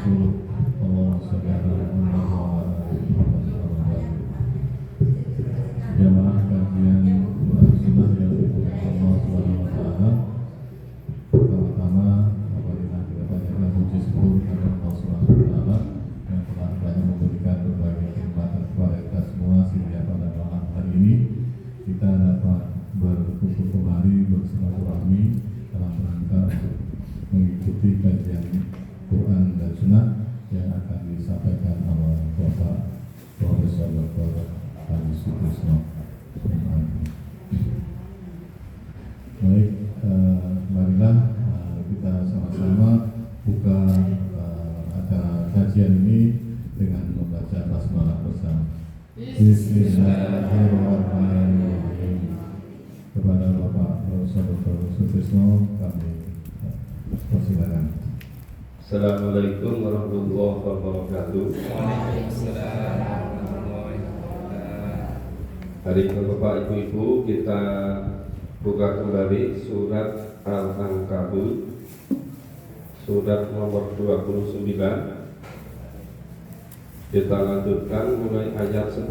Allahumma shalli ala Muhammad wa ala ali Muhammad. Jamaah kajian Quran Sunnah yang dimuliakan Allah Subhanahu wa taala. Pertama-tama marilah kita panjatkan puji syukur kepada Allah Subhanahu wa taala yang telah banyak memberikan berbagai kenikmatan kepada kita semua sehingga pada malam hari ini kita dapat berkumpul kembali bersilaturahmi dalam rangka mengikuti kajian Quran dan Sunnah yang akan disampaikan oleh Bapak Profesor Dr. Adi Sutrisno. Baik, marilah kita sama-sama buka acara kajian ini dengan membaca basmalah bersama. Bismillahirrahmanirrahim. Kepada Bapak Profesor Dr. Sutrisno kami persilakan. Assalamualaikum warahmatullahi wabarakatuh. Hari ini Bapak Ibu-Ibu kita buka kembali surat Al-Ankabut surat nomor 29. Kita lanjutkan mulai ayat 10.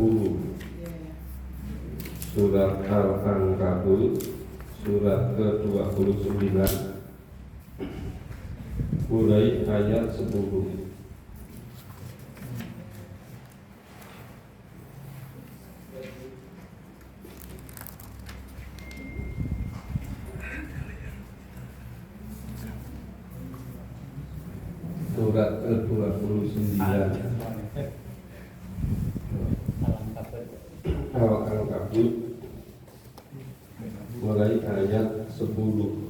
Surat Al-Ankabut surat ke-29 mulai ayat 10. Surat ke-29 Al-Ankabut mulai ayat 10.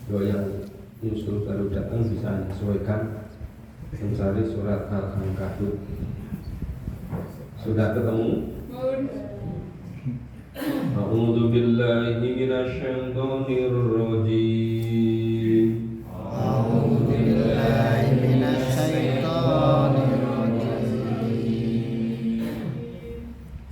Kalau yang justru baru datang bisa menyesuaikan mencari surat Al-Ankabut. Sudah ketemu? A'udzu billahi minasyaitonir rajim. A'udzu billahi minasyaitonir rajim.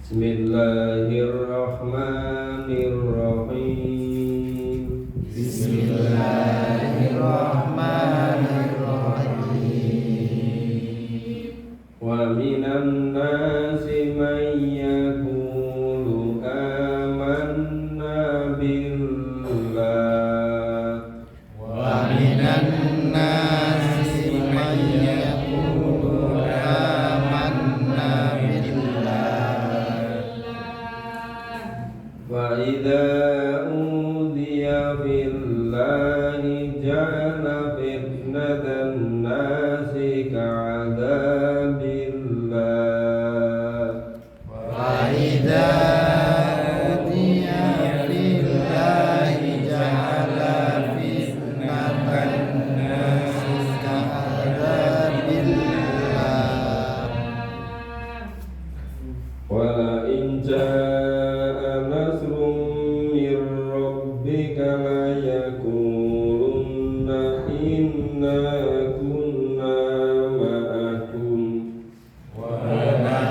Bismillahirrahmanirrahim. Bismillahirrahmanirrahim. Wa minan nasi man yaqulu amanna billah. Wa minan nasi man yaqulu amanna billah. Wa idza udiya billahi ja'ala fitnatan nasi ka'adabillah. Wa idza udiya billahi ja'ala fitnatan nasi ka'adabillah. Wa in jaa'a nasrun min rabbika la yaqulunna inna kunna ma'akum. Wa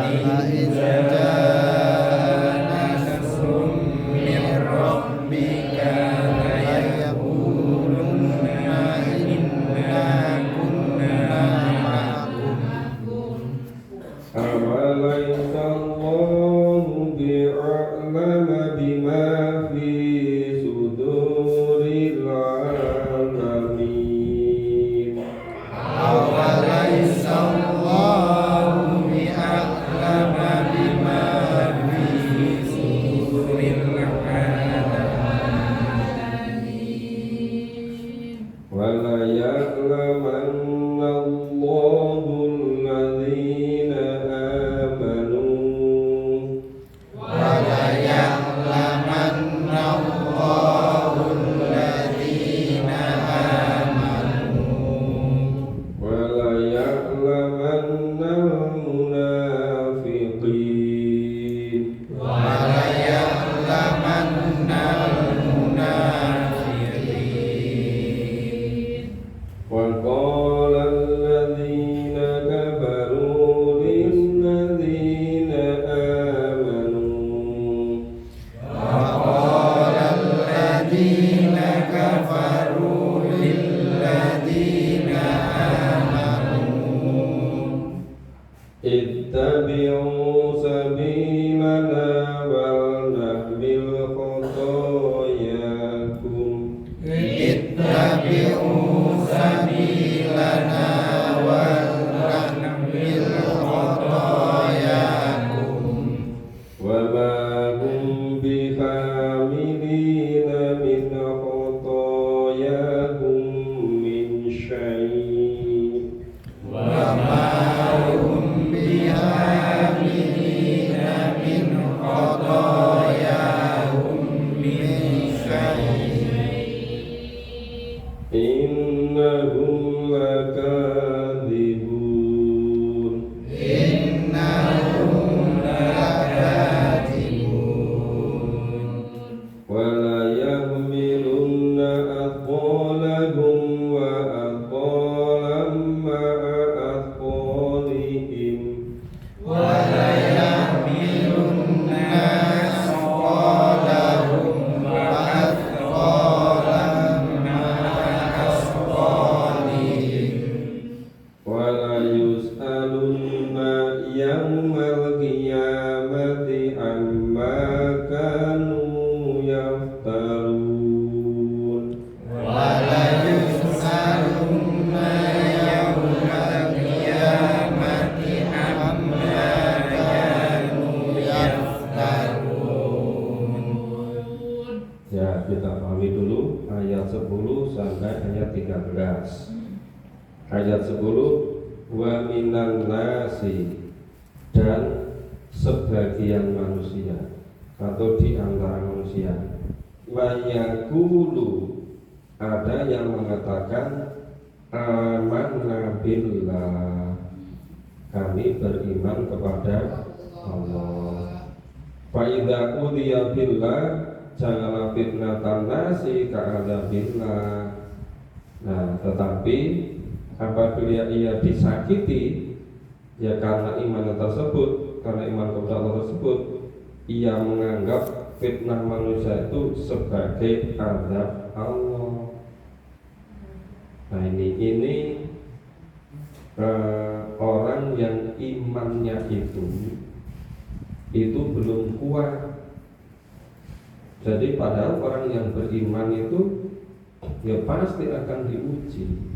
in jaa'a nasrun min rabbika la yaqulunna inna kunna ma'akum. Awalaysa Allahu bi'a'lama bima fi suduril alamin. Awalaysa Allahu bi'a'lama bima fi suduril alamin. min khotoyahum min syai'. Wa ma hum bihamilina min khotoyahum min syai'. Innahum lakadzibun. Innahum lakadzibun. Wala yahmilunna athqalahum wa athqalam ma'a athqalihim. Wala yahmilunna asqalahum wa asqalan ma'a asqalihim. Wala yus'alunna yawmal qiyamati amma kanu yaftarun. Wala yus'alunna yawmal qiyamati amma kanu yaftarun. Ya, kita pahami dulu ayat 10 sampai ayat 13. Ayat 10, wa minan nasi, dan sebagian manusia atau di antara manusia, mayakulu, ada yang mengatakan amanna billah, kami beriman kepada Allah. Fa idza udiya billah, janganlah fitnatan nasi ka'adzabillah. Nah, tetapi apabila ia disakiti, ya karena iman tersebut, karena iman kepada Allah tersebut, ia menganggap fitnah manusia itu sebagai azab Allah. Nah, ini orang yang imannya itu belum kuat. Jadi padahal orang yang beriman itu ya pasti akan diuji.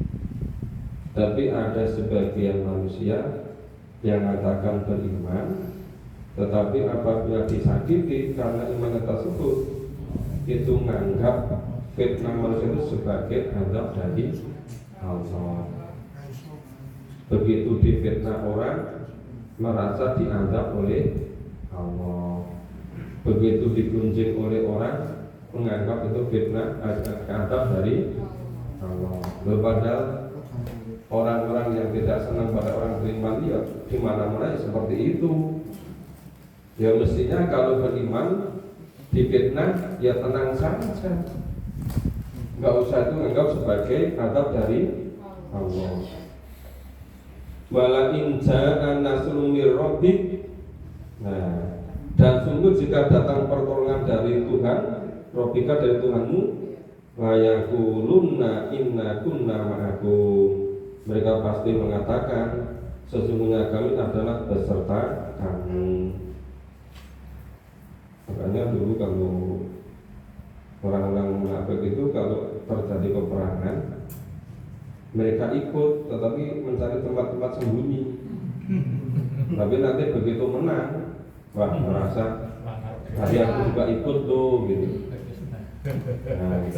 Tapi ada sebagian manusia yang mengatakan beriman, tetapi apabila disakiti karena iman tersebut, itu menganggap fitnah manusia itu sebagai azab dari Allah. Begitu difitnah orang, merasa diazab oleh Allah. Begitu digunjing oleh orang, menganggap itu fitnah azab dari Allah. Padahal orang-orang yang tidak senang pada orang beriman, ya di mana-mana seperti itu. Ya mestinya kalau beriman difitnah, ya tenang saja, nggak usah itu menganggap sebagai azab dari Allah. Wala in ja'a nasrun mir rabbik. Nah, dan sungguh jika datang pertolongan dari Tuhan, Rabbika, dari Tuhanmu, la yaqulunna inna kunna ma'akum. Mereka pasti mengatakan sesungguhnya kami adalah beserta kamu. Makanya dulu kalau orang-orang munafik itu kalau terjadi peperangan, mereka ikut, tetapi mencari tempat-tempat sembunyi. Tapi nanti begitu menang, wah merasa tadi aku juga ikut tuh gitu. Nah,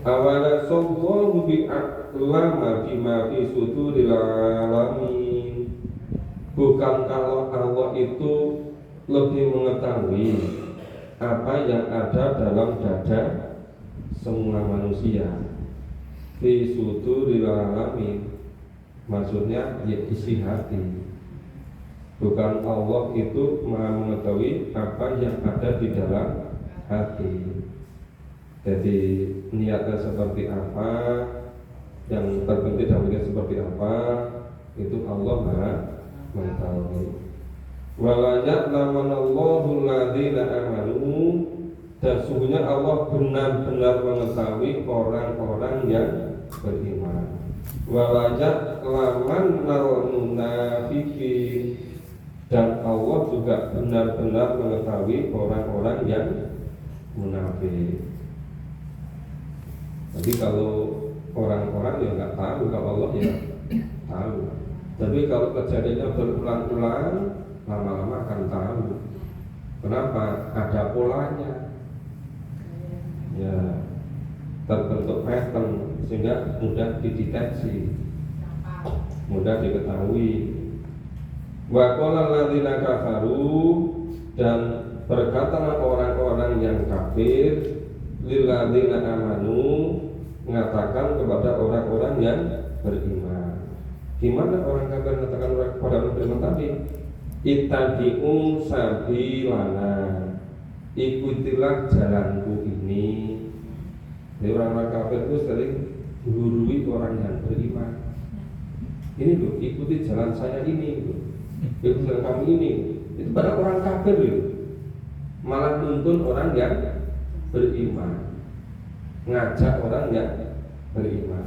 awala sallallahu bi'aklama bima fi suduril alamin. Bukan kalau Allah itu lebih mengetahui apa yang ada dalam dada semua manusia. Fi suduril alamin, maksudnya ya isi hati. Bukan Allah itu maha mengetahui apa yang ada di dalam hati. Jadi niatnya seperti apa, yang terpenting dalamnya seperti apa, itu Allah maha mengetahui. Wala ya'lamanallahu alladziina amanu, dan sungguhnya Allah benar-benar mengetahui orang-orang yang beriman. Wala ya'lamannal munafiqin, dan Allah juga benar-benar mengetahui orang-orang yang munafik. Jadi kalau orang-orang ya nggak tahu, kalau Allah ya tahu. Tapi kalau kejadiannya berulang-ulang, lama-lama akan tahu. Kenapa? Ada polanya. Ya terbentuk pattern sehingga mudah dideteksi, mudah diketahui. Wa qala alladziina kafaru, dan berkatalah orang-orang yang kafir lil ladziina amanu, mengatakan kepada orang-orang yang beriman. Gimana orang kafir mengatakan kepada orang beriman tadi? Ittabi'u sabilana, ikutilah jalanku ini. Jadi orang-orang kafir itu sering menggurui orang yang beriman. Ini loh, ikuti jalan saya ini loh. Ikuti jalan kamu ini. Itu pada orang kafir loh. Malah nuntun orang yang beriman, ngajak orang yang beriman.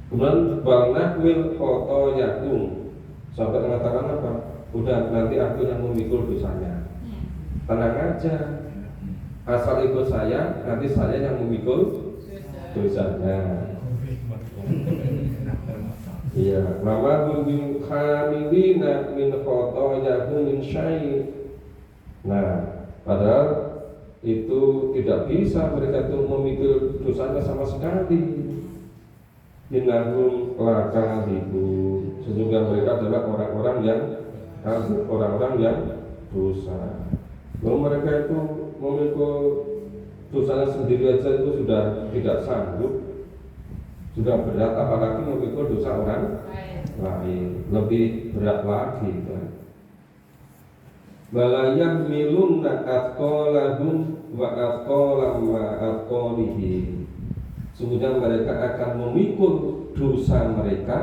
Kemudian balnakwil koto yakum, sampai mengatakan apa? Udah, nanti aku yang memikul dosanya. Tenang aja, asal ikut saya, nanti saya yang memikul dosanya. Iya, mama bin khamilina min khotoyahu min syai'. Nah, padahal itu tidak bisa mereka itu memikul dosanya sama sekali. Innahum lakadzibun, sesungguhnya mereka adalah orang-orang yang kafir, orang-orang yang dosa. Lalu mereka itu memikul dosanya sendiri aja itu sudah tidak sanggup, sudah berat, apalagi memikul dosa orang lain, lebih berat lagi kan. Balayah milunna atqalahum wa atqalam ma atqalihim, sungguhnya mereka akan memikul dosa mereka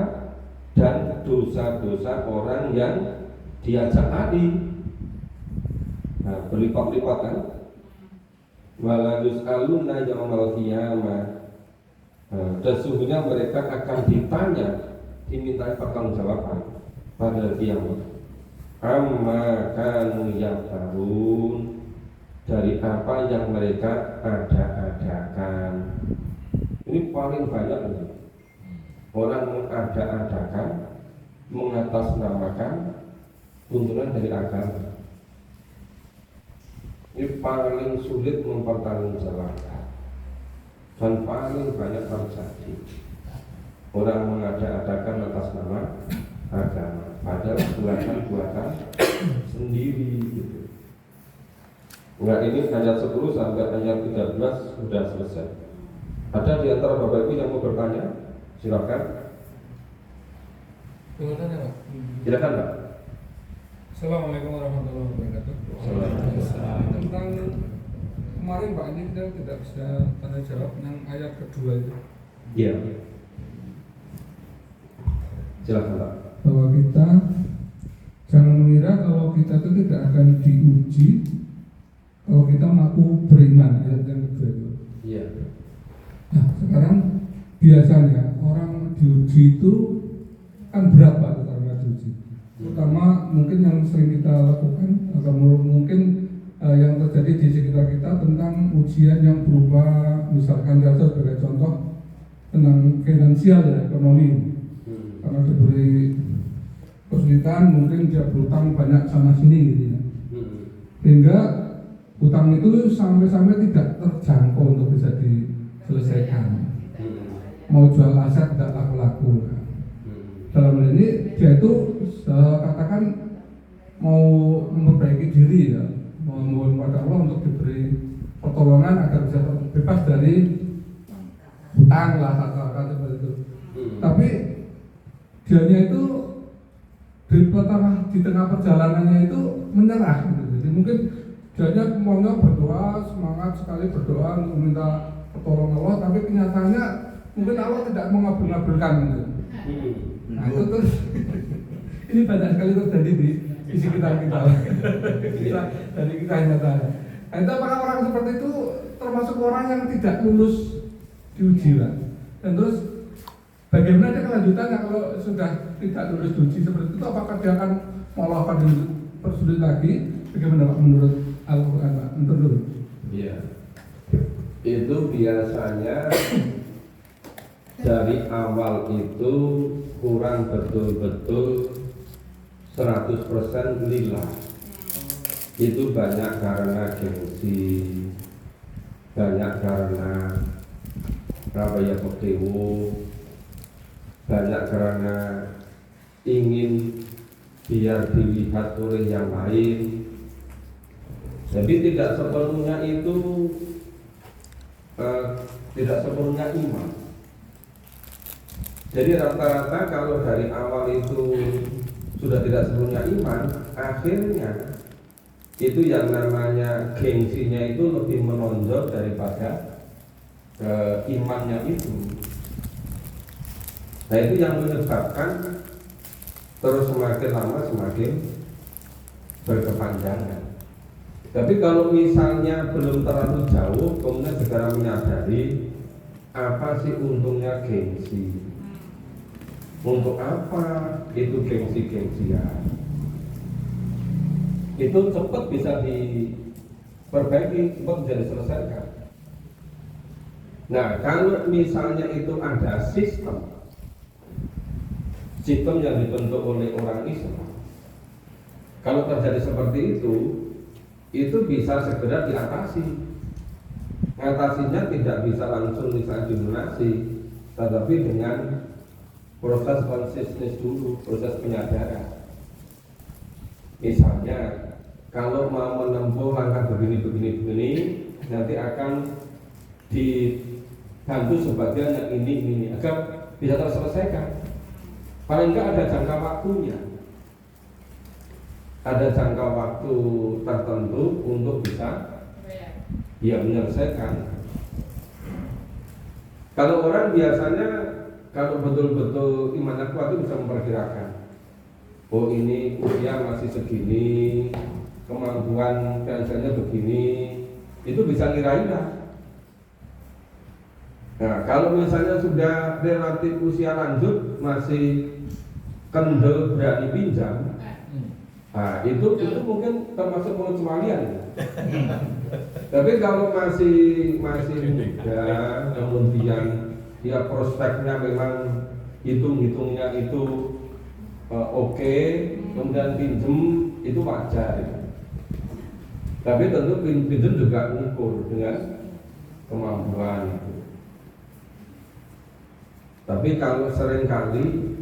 dan dosa-dosa orang yang diajak tadi. Nah, berlipat-lipat kan. Wala yus'aluna yaumal qiyamah, dan sungguhnya mereka akan ditanya, dimintai pertanggungjawaban pada kiamat. Amma kanu yaftarun, dari apa yang mereka ada-adakan. Ini paling banyak ini. Orang mengada-adakan, mengatasnamakan tuntunan dari agama. Ini paling sulit mempertanggungjawabkan dan paling banyak terjadi. Orang mengada-adakan atas nama agama, padahal buatan-buatan sendiri gitu. Nah, ini ayat 10 sampai ayat 13 sudah selesai. Ada di antara Bapak Ibu yang mau bertanya? Silakan. Silakan, Pak. Assalamualaikum warahmatullahi wabarakatuh. Tentang kemarin Pak, ini kita tidak bisa tanya jawab yang ayat kedua itu. Iya. Silakan, Pak. Bahwa kita jangan mengira kalau kita itu tidak akan diuji kalau kita mengaku beriman, ayat yang kedua itu. Iya. Nah, sekarang biasanya orang diuji itu kan berat Pak karena diuji. Terutama mungkin yang sering kita lakukan atau mungkin yang terjadi di sekitar kita tentang ujian yang berupa, misalkan saya sebagai contoh tentang finansial ya, ekonomi. Karena diberi kesulitan, mungkin dia berutang banyak sana sini gitu ya. Sehingga utang itu sampai-sampai tidak terjangkau untuk bisa diselesaikan. Mau jual aset tidak laku-laku. Dalam hal ini dia itu katakan mau memperbaiki diri ya, memohon pada Allah untuk diberi pertolongan agar bisa bebas dari hutang lah, kata-kata seperti itu. Tapi dianya itu di tengah perjalanannya itu menyerah gitu. Jadi mungkin dianya maunya berdoa, semangat sekali berdoa untuk minta pertolongan Allah, tapi kenyataannya mungkin Allah tidak mengabulkan gitu. Nah itu terus ini banyak sekali terjadi di sekitar kita. Dari kita nyata. Nah, itu apakah orang seperti itu termasuk orang yang tidak lulus diuji lah? Dan terus bagaimana dia kelanjutannya kalau sudah tidak lulus diuji seperti itu? Apakah dia akan malah akan dipersulit lagi? Bagaimana Pak menurut Al-Quran Pak? Menurut Iya. Itu biasanya dari awal itu kurang betul-betul 100% lillah. Itu banyak karena gengsi, banyak karena Surabaya Bekewo, banyak karena ingin biar dilihat oleh yang lain. Jadi tidak sepenuhnya itu tidak sepenuhnya iman. Jadi rata-rata kalau dari awal itu sudah tidak sepenuhnya iman, akhirnya itu yang namanya gengsinya itu lebih menonjol daripada imannya itu. Nah itu yang menyebabkan terus semakin lama semakin berkepanjangan. Tapi kalau misalnya belum terlalu jauh, kemudian segera menyadari apa sih untungnya gengsi, untuk apa itu gengsi-gengsian, itu cepat bisa diperbaiki, cepat bisa diselesaikan. Nah kalau misalnya itu ada sistem yang dibentuk oleh orang Islam, kalau terjadi seperti itu bisa segera diatasi. Ngatasinya tidak bisa langsung misalnya dilunasi, tetapi dengan proses consciousness dulu, proses penyadaran. Misalnya kalau mau menempuh langkah begini, nanti akan dibantu sebagian yang ini agar bisa terselesaikan. Paling enggak ada jangka waktunya, ada jangka waktu tertentu untuk bisa menyelesaikan. Kalau orang biasanya kalau betul-betul imannya kuat itu bisa memperkirakan, oh ini usia masih segini, kemampuan finansialnya begini, itu bisa ngirain lah. Nah kalau misalnya sudah relatif usia lanjut masih kendel berani pinjam, nah itu mungkin termasuk pengecualian. Tapi kalau masih muda, kemudian dia prospeknya memang hitungnya itu oke, kemudian pinjem itu wajar. Tapi tentu pinjem juga mengukur dengan kemampuan itu. Tapi kalau seringkali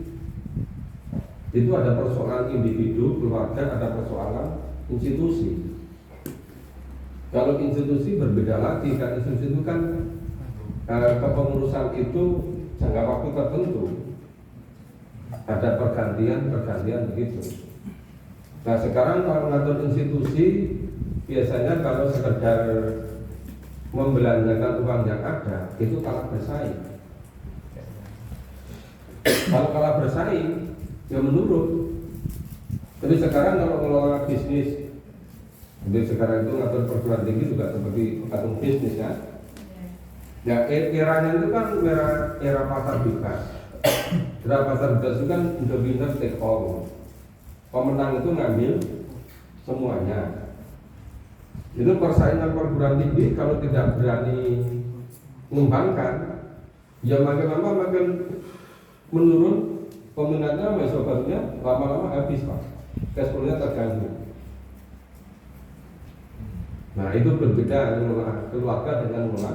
itu ada persoalan individu, keluarga, ada persoalan institusi. Kalau institusi berbeda lagi, kan institusi itu kan kepengurusan itu jangka waktu tertentu, ada pergantian begitu. Nah sekarang kalau mengatur institusi, biasanya kalau sekedar membelanjakan uang yang ada, itu kalah bersaing. Kalau kalah bersaing, ya menurun. Tapi sekarang kalau mengelola bisnis, jadi sekarang itu ngatur perguruan tinggi juga seperti ngatur bisnis kan. Ya eranya itu kan era pasar bebas. Era pasar bebas itu kan the winner take all. Pemenang itu ngambil semuanya. Itu persaingan perguruan tinggi kalau tidak berani mengembangkan, ya makin lama makin menurun, peminatnya mahasiswa lama-lama habis Pak, cashflow-nya terganggu. Nah itu berbeda mengelola keluarga dengan mengelola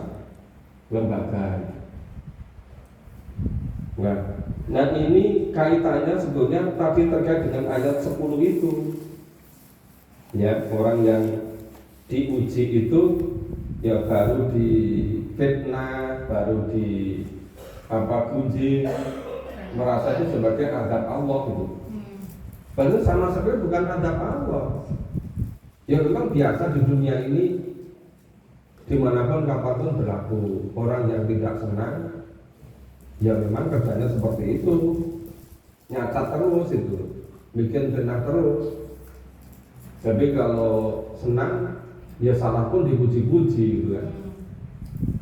lembaga. Nah ini kaitannya sebetulnya tadi terkait dengan ayat 10 itu. Ya orang yang diuji itu ya baru difitnah, baru di gunjing, merasa itu sebagai adab Allah gitu. Padahal sama sekali bukan adab Allah. Ya memang biasa di dunia ini, dimanapun kapanpun berlaku. Orang yang tidak senang, ya memang kerjanya seperti itu, nyacat terus itu, bikin benar terus. Tapi kalau senang, ya salah pun dipuji-puji gitu kan.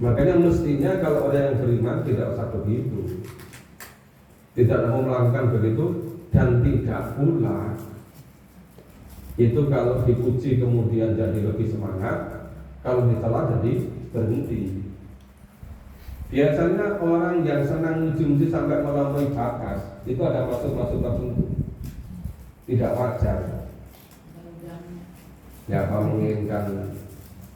Makanya mestinya kalau orang yang beriman tidak usah begitu, tidak mau melakukan begitu, dan tidak pula itu kalau dipuji kemudian jadi lebih semangat, kalau dicela jadi berhenti. Biasanya orang yang senang muji-muji sampai melampaui batas itu ada maksud-maksud tertentu, tidak wajar. Ya apa menginginkan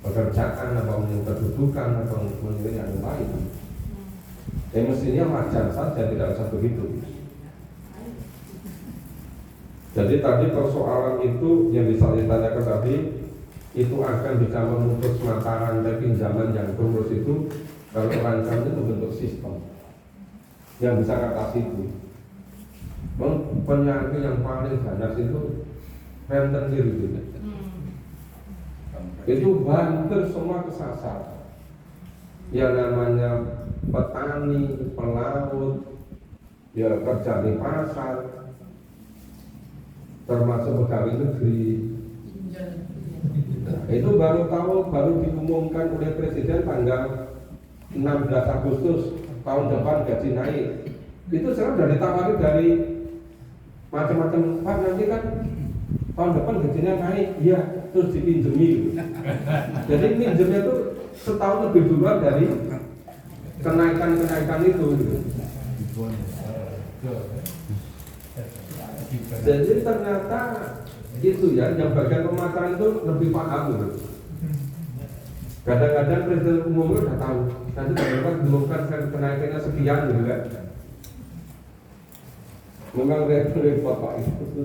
pekerjaan, apa menginginkan kedudukan, apa menginginkan yang lain. Mestinya wajar saja, tidak usah begitu. Jadi tadi persoalan itu yang bisa ditanyakan tadi itu akan bisa memutus mata rantai pinjaman yang terus itu kalau rancangan itu bentuk sistem yang bisa ngatasi itu. Penyakit yang paling ganas itu rentenir itu. Itu hampir semua kesasar. Yang namanya petani, pelaut, ya kerja di pasar, termasuk pegawai negeri. Itu baru diumumkan oleh Presiden tanggal 16 Agustus tahun depan gaji naik. Itu sekarang sudah ditawari dari macam-macam, Pak nanti kan tahun depan gajinya naik, iya, terus dipinjemi. Jadi pinjemnya itu setahun lebih duluan dari kenaikan itu. Gitu. Jadi ternyata itu ya, yang bagian pemasaran itu lebih paham gitu. Kadang-kadang presiden umum udah tahu, nanti ternyata diumumkan kenaikannya sekian gitu kan. Memang repot Pak itu.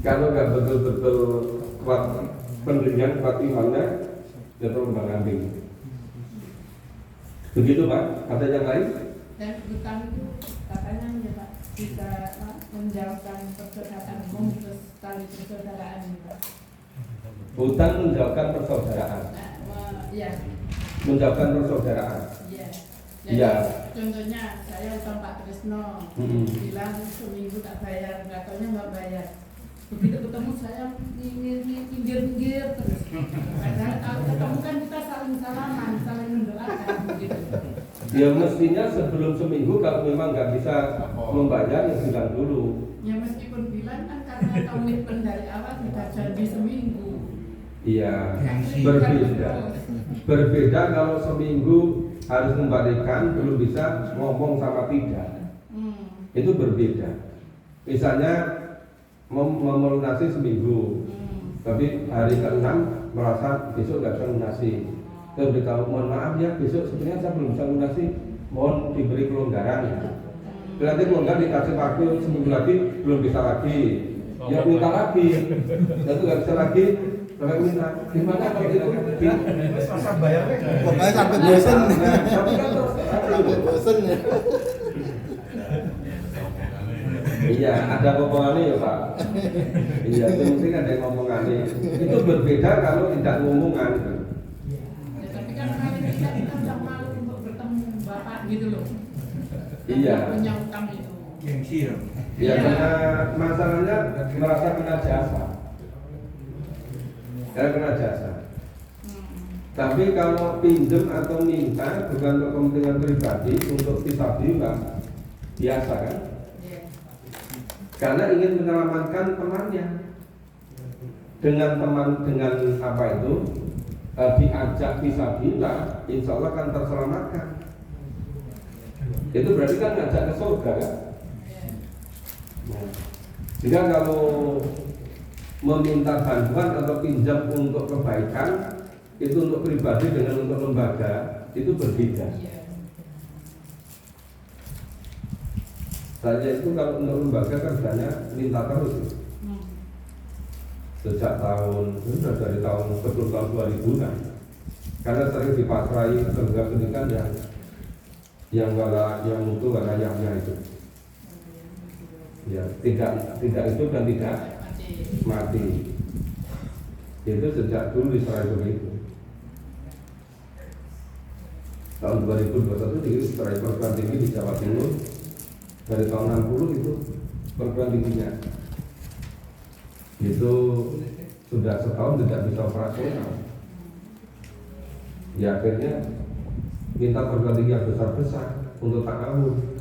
Kalau nggak betul-betul kuat pendirian, kuat imannya, ya terbang ambing. Begitu Pak, ada yang lain? Dan hutang itu katanya ya Pak bisa menjauhkan persaudaraan umum terus tali persaudaraan Pak. Hutang menjauhkan persaudaraan. Iya. Menjauhkan persaudaraan. Iya. Iya. Contohnya saya utang Pak Tresno, bilang seminggu tak bayar, nggak taunya nggak bayar. Begitu ketemu saya minggir terus. Padahal kalau ketemu kan kita saling salaman, saling mendoakan begitu. Ya mestinya sebelum seminggu kalau memang nggak bisa membayar ya bilang dulu. Ya meskipun bilang kan karena komitmen dari awal kita janji seminggu. Iya, berbeda kalau seminggu harus kembalikan belum bisa ngomong sama tidak. Itu berbeda. Misalnya melunasi seminggu, tapi hari ke-6 merasa besok nggak bisa lunasi. Terus beritahu, mohon maaf ya besok sebenarnya saya belum bisa lunasi, mohon diberi kelonggaran. Berarti kelonggaran dikasih waktu seminggu lagi belum bisa lagi, ya minta lagi, dan itu nggak bisa lagi, sampai minta. Gimana kalau itu? Masa bayarnya? Pokoknya sampai bosan. Tapi kan terus Sampai bosan ya. Iya, ada ngomongannya ya Pak. Iya, itu mungkin ada yang ngomongannya. Itu berbeda kalau tidak ngomongan. Ya, tapi kan paling tidak kita udah malu untuk bertemu Bapak gitu loh. Iya. Punya utang itu. Gengsi ya? Ya karena masalahnya merasa kena jasa. Karena kena jasa. Tapi kalau pinjam atau minta bukan untuk kepentingan pribadi, untuk fisabilillah, biasa kan? Karena ingin menyelamatkan temannya. Dengan apa itu diajak fisabilillah, insya Allah akan terselamatkan. Itu berarti kan ngajak ke surga kan? Nah, jika kalau meminta bantuan atau pinjam untuk kebaikan, itu untuk pribadi dengan untuk lembaga itu berbeda. Saya itu kalau untuk lembaga kan banyak minta terus. Sejak tahun, sudah dari tahun sebelum tahun 2000 kan. Karena sering dipasrai lembaga pendidikan yang mutu layaknya itu. Ya, tidak hidup dan tidak mati. Itu sejak dulu diserai begitu. Tahun 2021 diserai perguruan tinggi di Jawa Timur. Dari tahun 60 itu perguruan tingginya itu sudah setahun tidak bisa operasional. Ya akhirnya minta perguruan tinggi yang besar-besar untuk ta'awun.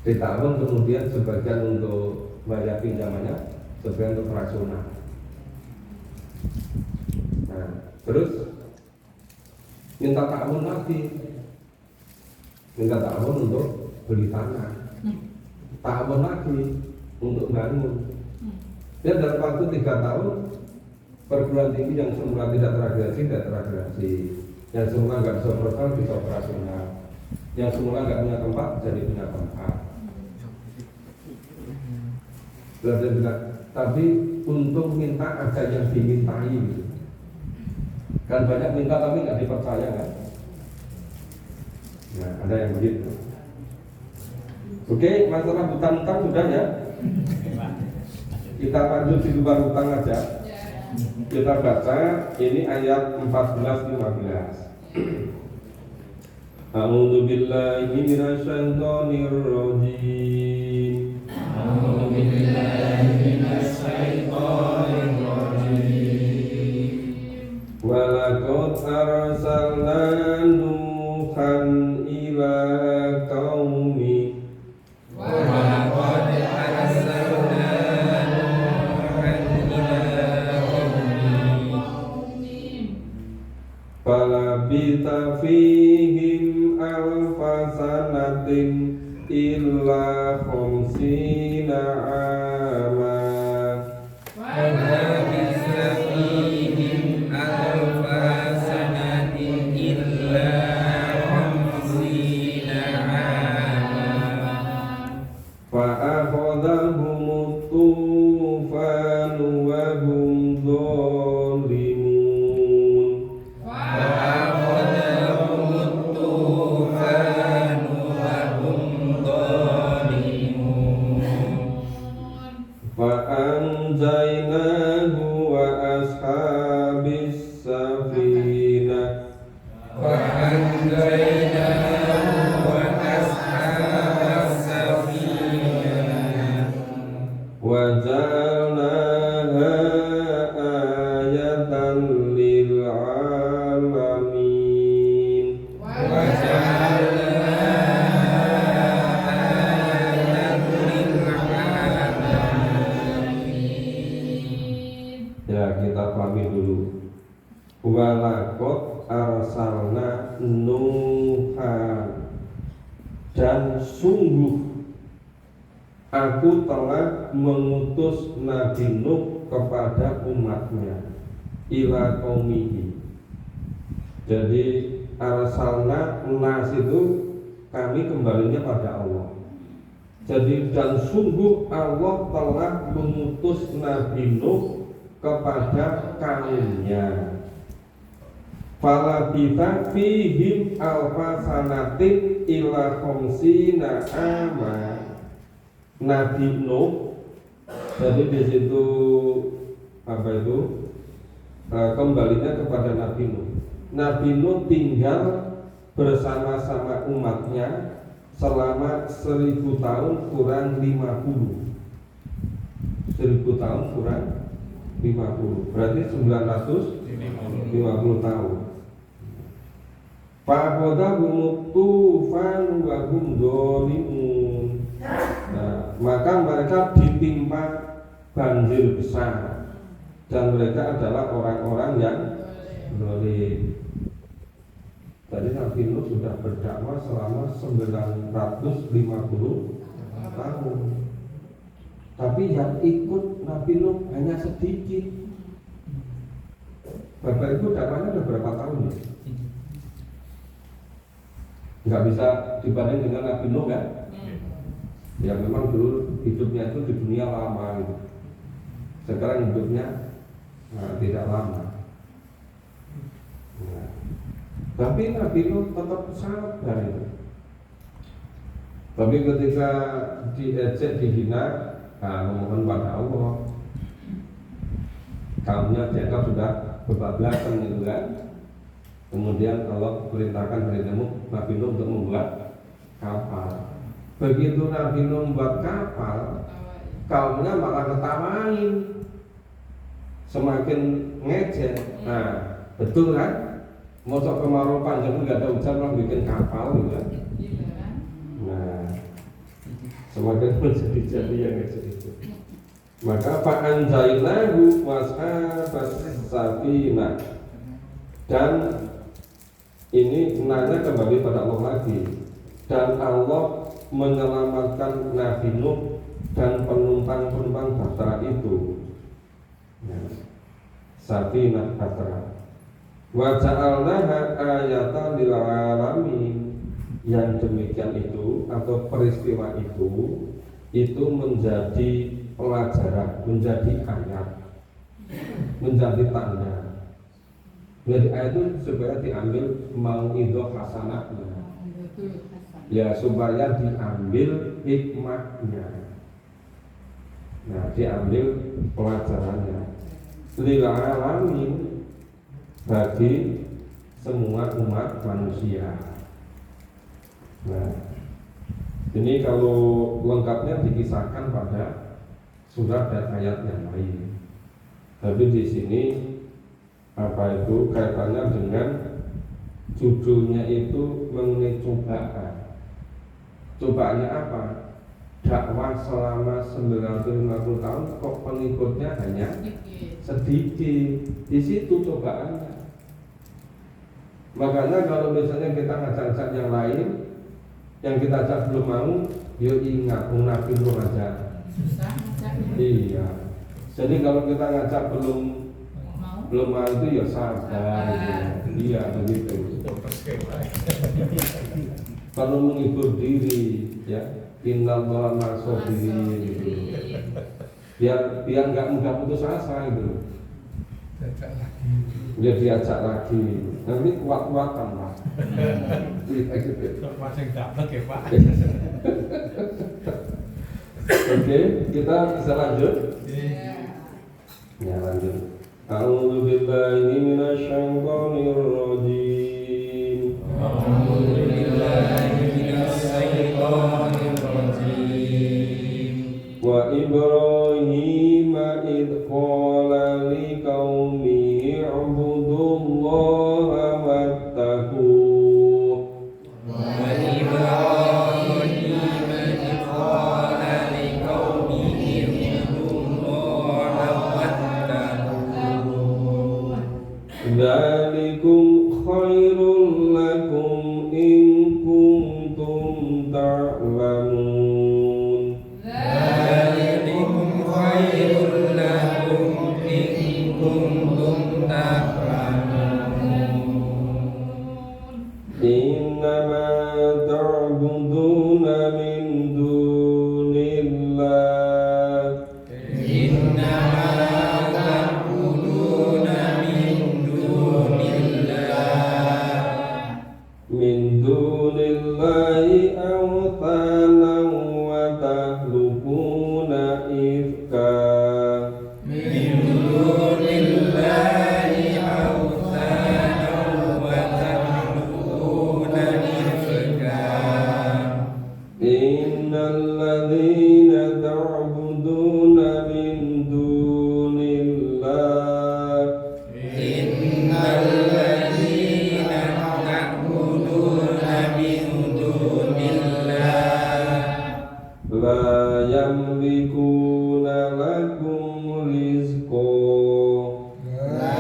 Di ta'awun kemudian sebagian untuk bayar pinjamannya, sebagian untuk operasional. Nah, terus minta ta'awun lagi, minta ta'awun untuk beli tanah. Ta'awun lagi untuk bangun. Ya dalam waktu 3 tahun perguruan tinggi yang semula tidak teragregasi, yang semula nggak bisa operasional, bisa operasional. Yang semula nggak punya tempat jadi punya tempat. Tapi untung minta ada yang dimintai gitu. Kan banyak minta tapi nggak dipercaya kan. Nah, ada yang begitu. Oke, masalah hutang-hutang sudah ya. Kita lanjut di luar hutang aja. Kita baca ini ayat 14-15. A'udzu billahi minasyaitonir rajim. A'udzu billahi minasyaitonir rajim. Wa laqad arsalna Nuhan ila qaumi. Wa laqad arsalna Nuhan ila qaumi. Falabitha fihim alfa sanatin illa khamsina ama. Falabitha fihim alfa sanatin illa khamsina ama. Fa'akhadhahum tufanu wa hum dhalimun. Fa'anjaynahu wa ashabis safinah. Fa'anjaynahu wa ashabis safinah. Wa ja'alnaha ayatan lil alamin. Wa kita pahami dulu. Walaqad arsalna Nuhan, dan sungguh aku telah mengutus Nabi Nuh kepada umatnya, ila qaumihi. Jadi arsalna, nas itu kami kembalinya pada Allah. Jadi dan sungguh Allah telah mengutus Nabi Nuh kepada kaumnya. Falabitha fihim alfa sanatin ila khamsina ama. Nabi Nuh, jadi di situ apa itu kembalinya kepada Nabi Nuh. Nabi Nuh tinggal bersama-sama umatnya selama 1000 tahun kurang 50. 1000 tahun kurang 50, berarti 950 tahun. Fa'akhadhahum tufan wa hum dhalimun. Nah, maka mereka ditimpa banjir besar dan mereka adalah orang-orang yang zalim. Jadi Nabi Nuh sudah berdakwah selama 950 tahun. Tapi yang ikut Nabi Nuh hanya sedikit. Bapak Ibu dakwahnya udah berapa tahun ya? Nggak bisa dibanding dengan Nabi Nuh kan? Ya memang dulu hidupnya itu di dunia lama gitu. Sekarang hidupnya tidak lama. Nah, tapi Nabi Nuh tetap sabar itu. Tapi ketika diejek, dihina, memohon pada Allah, kaumnya dianggap sudah kebablasan gitu kan. Kemudian Allah perintahkan Nabi Nuh untuk membuat kapal. Begitu Nabi Nuh membuat kapal, kaumnya malah ketawain, semakin ngejek. Nah, betul kan? Masa kemarau panjang nggak ada hujan malah bikin kapal gitu kan? Nah, semakin menjadi yang ngejek itu. Maka fa'anjaynahu washabas safinah. Dan ini nanya kembali pada Allah lagi. Dan Allah menyelamatkan Nabi Nuh dan penumpang-penumpang bahtera itu. Safinah bahtera. Wa ja'alnaha ayatan lil alamin. yang demikian itu atau peristiwa itu menjadi pelajaran, menjadi ayat, menjadi tanda. Menjadi ayat itu supaya diambil mau'idhah hasanahnya, ya supaya diambil hikmahnya. Nah, diambil pelajarannya. Lil alamin, bagi semua umat manusia. Nah, ini kalau lengkapnya dikisahkan pada surat dan ayat yang lain. Tapi di sini apa itu kaitannya dengan judulnya itu mengenai cobaan. Cobaannya apa? Dakwah selama 950 tahun kok pengikutnya hanya sedikit. Di situ cobaannya. Makanya kalau misalnya kita ngajak-ngajak yang lain, yang kita ajak belum mau, yuk ingat Nabi Nuh aja. Susah ngajaknya. Iya. Jadi kalau kita ngajak belum mau itu ya sabar. Iya begitu. Kalau menghibur diri, ya innallaha ma'as-sabirin gitu. Biar nggak putus asa gitu. Dia diajak lagi, nanti kuat-kuatan Pak. Masih dapat ya Pak. Oke, kita bisa lanjut. Ya lanjut. A'udzu billahi minasyaitonir rajim. A'udzu billahi minasyaitonir rajim. Wa Ibrahim id qala liqaumihi ibudullaha wattaquh. Wa Ibrahim id qala liqaumihi ibudullaha wattaquh. Dzalikum khairul lakum in kuntum ta'lamun. Dzalikum khairul lakum in kuntum ta'lamun. Innama ta'buduna min dunillah. Innama ta'buduna min dunillah. Min dunillahi awthanan wa tahlukuna ifka. Min dunillahi awthanan wa takhluquna ifka. Innal ladzina ta'buduna min dunillah Innal ladzina ta'buduna min dunillah la yamlikuna lakum rizqan. la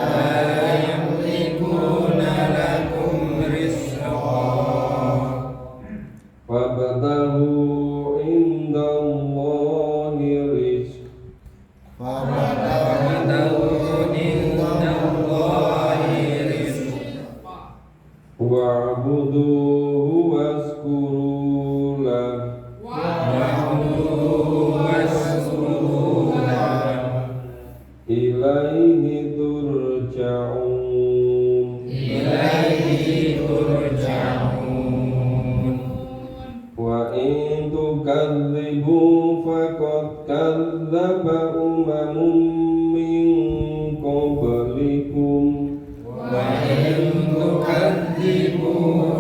yamlikuna lakum rizqan. Fabtahu indallahi rizq Fabtahu indallahi rizq. wa'buduhu waskuru lahu Wa'buduhu washkuru lahu. ilaihi turja'un. Ilaihi turja'un. Wa in tukadzibu faqad kadzdzaba umamun min qablikum. Wa in tukadzibu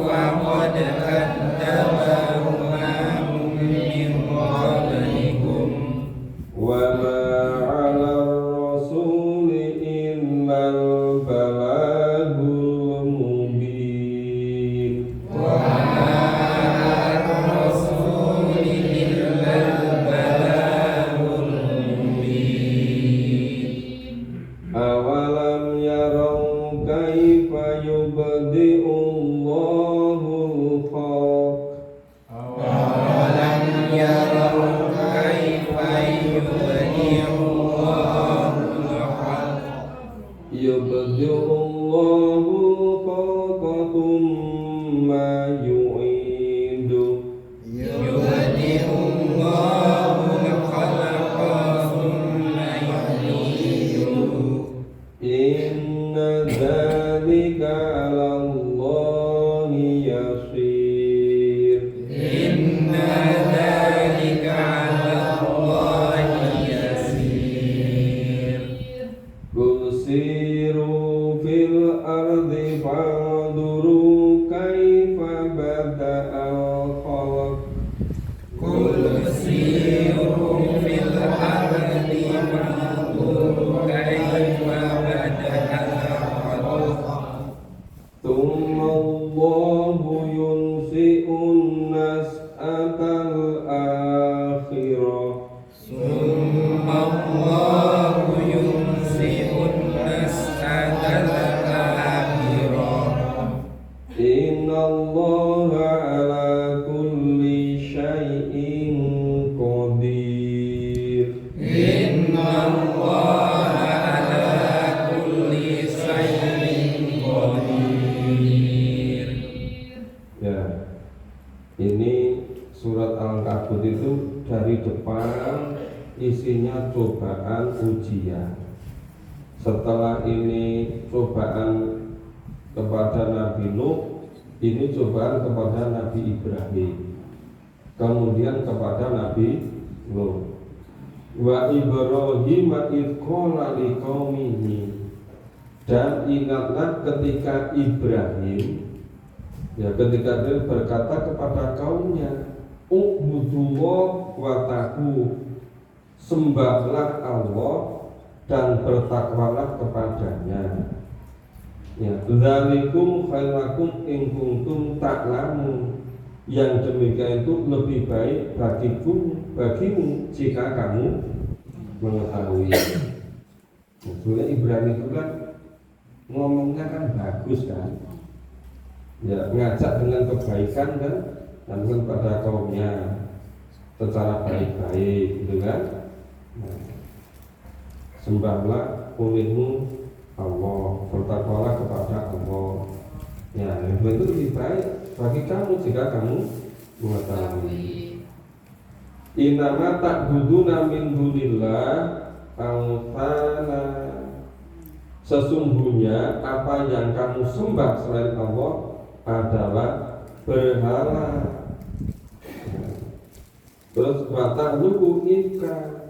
faqad kadzdzaba umamun min qablikum. Wa ma 'alal rasuli illal balagul mubin. Wa ma 'alal rasuli illal balagul mubin. al-khalq Qul siru fil ardi fanzuru kaifa bada'al khalq Thumma Allahu yunsi'un nas'atal akhirah Summa Allahu yunsi'un nas'atal akhirah Inna Allaha ala kulli syai'in qadir Inna Allaha ala kulli syai'in qadir. Ya, ini surat Al-Ankabut itu dari depan isinya cobaan ujian. Setelah ini cobaan kepada Nabi Nuh, ini cobaan kepada Nabi Ibrahim, kemudian kepada Nabi Nuh. Wa Ibrahim idh qala liqaumihi, dan ingatlah ketika Ibrahim, ya ketika dia berkata kepada kaumnya, Ubudullah wa taqu, sembahlah Allah dan bertakwalah kepadanya. Ya, dzalikum khairakum in kuntum ta'lamun. Yang demikian itu lebih baik bagimu jika kamu mengetahui. Sebenarnya Ibrahim itu kan ngomongnya kan bagus kan, ya ngajak dengan kebaikan kan, dan kepada kaumnya secara baik-baik, gitu kan. Nah, sembahlah ulilmu Allah, bertakwalah kepada Allah. Ya, itu lebih baik bagi kamu jika kamu mengetahui. Innama ta'buduna min dunillah awthana, sesungguhnya apa yang kamu sembah selain Allah adalah berhala. Terus watahluku ifka,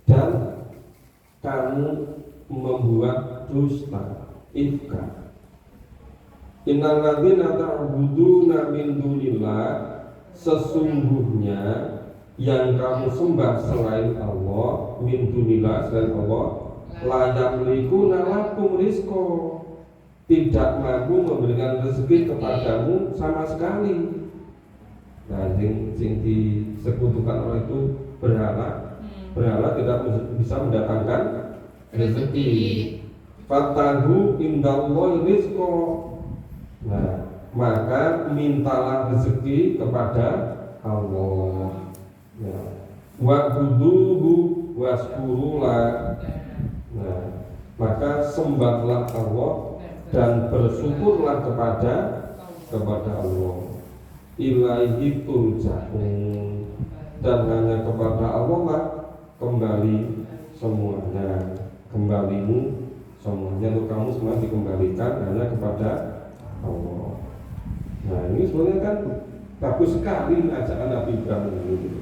dan kamu membuat dusta, ifka. Innal ladzina ta'buduna min dunillah, sesungguhnya yang kamu sembah selain Allah, min dunillah, selain Allah, la yamlikuna lakum rizqa, tidak mampu memberikan rezeki kepadamu sama sekali. Nah, yang disekutukan oleh itu berhala. Berhala tidak bisa mendatangkan rezeki. Fatahu indallahi rizqa. Nah, maka mintalah rezeki kepada Allah. Ya. Wa'buduhu waskurulah. Nah, maka sembahlah Allah dan bersyukurlah kepada Allah. Ilaihi turja'un, dan hanya kepada Allah lah kembali semuanya. Kembalimu semuanya, untuk kamu semua dikembalikan hanya kepada Allah. Nah, ini sebenarnya kan bagus sekali ajakan Nabi Ibrahim ini.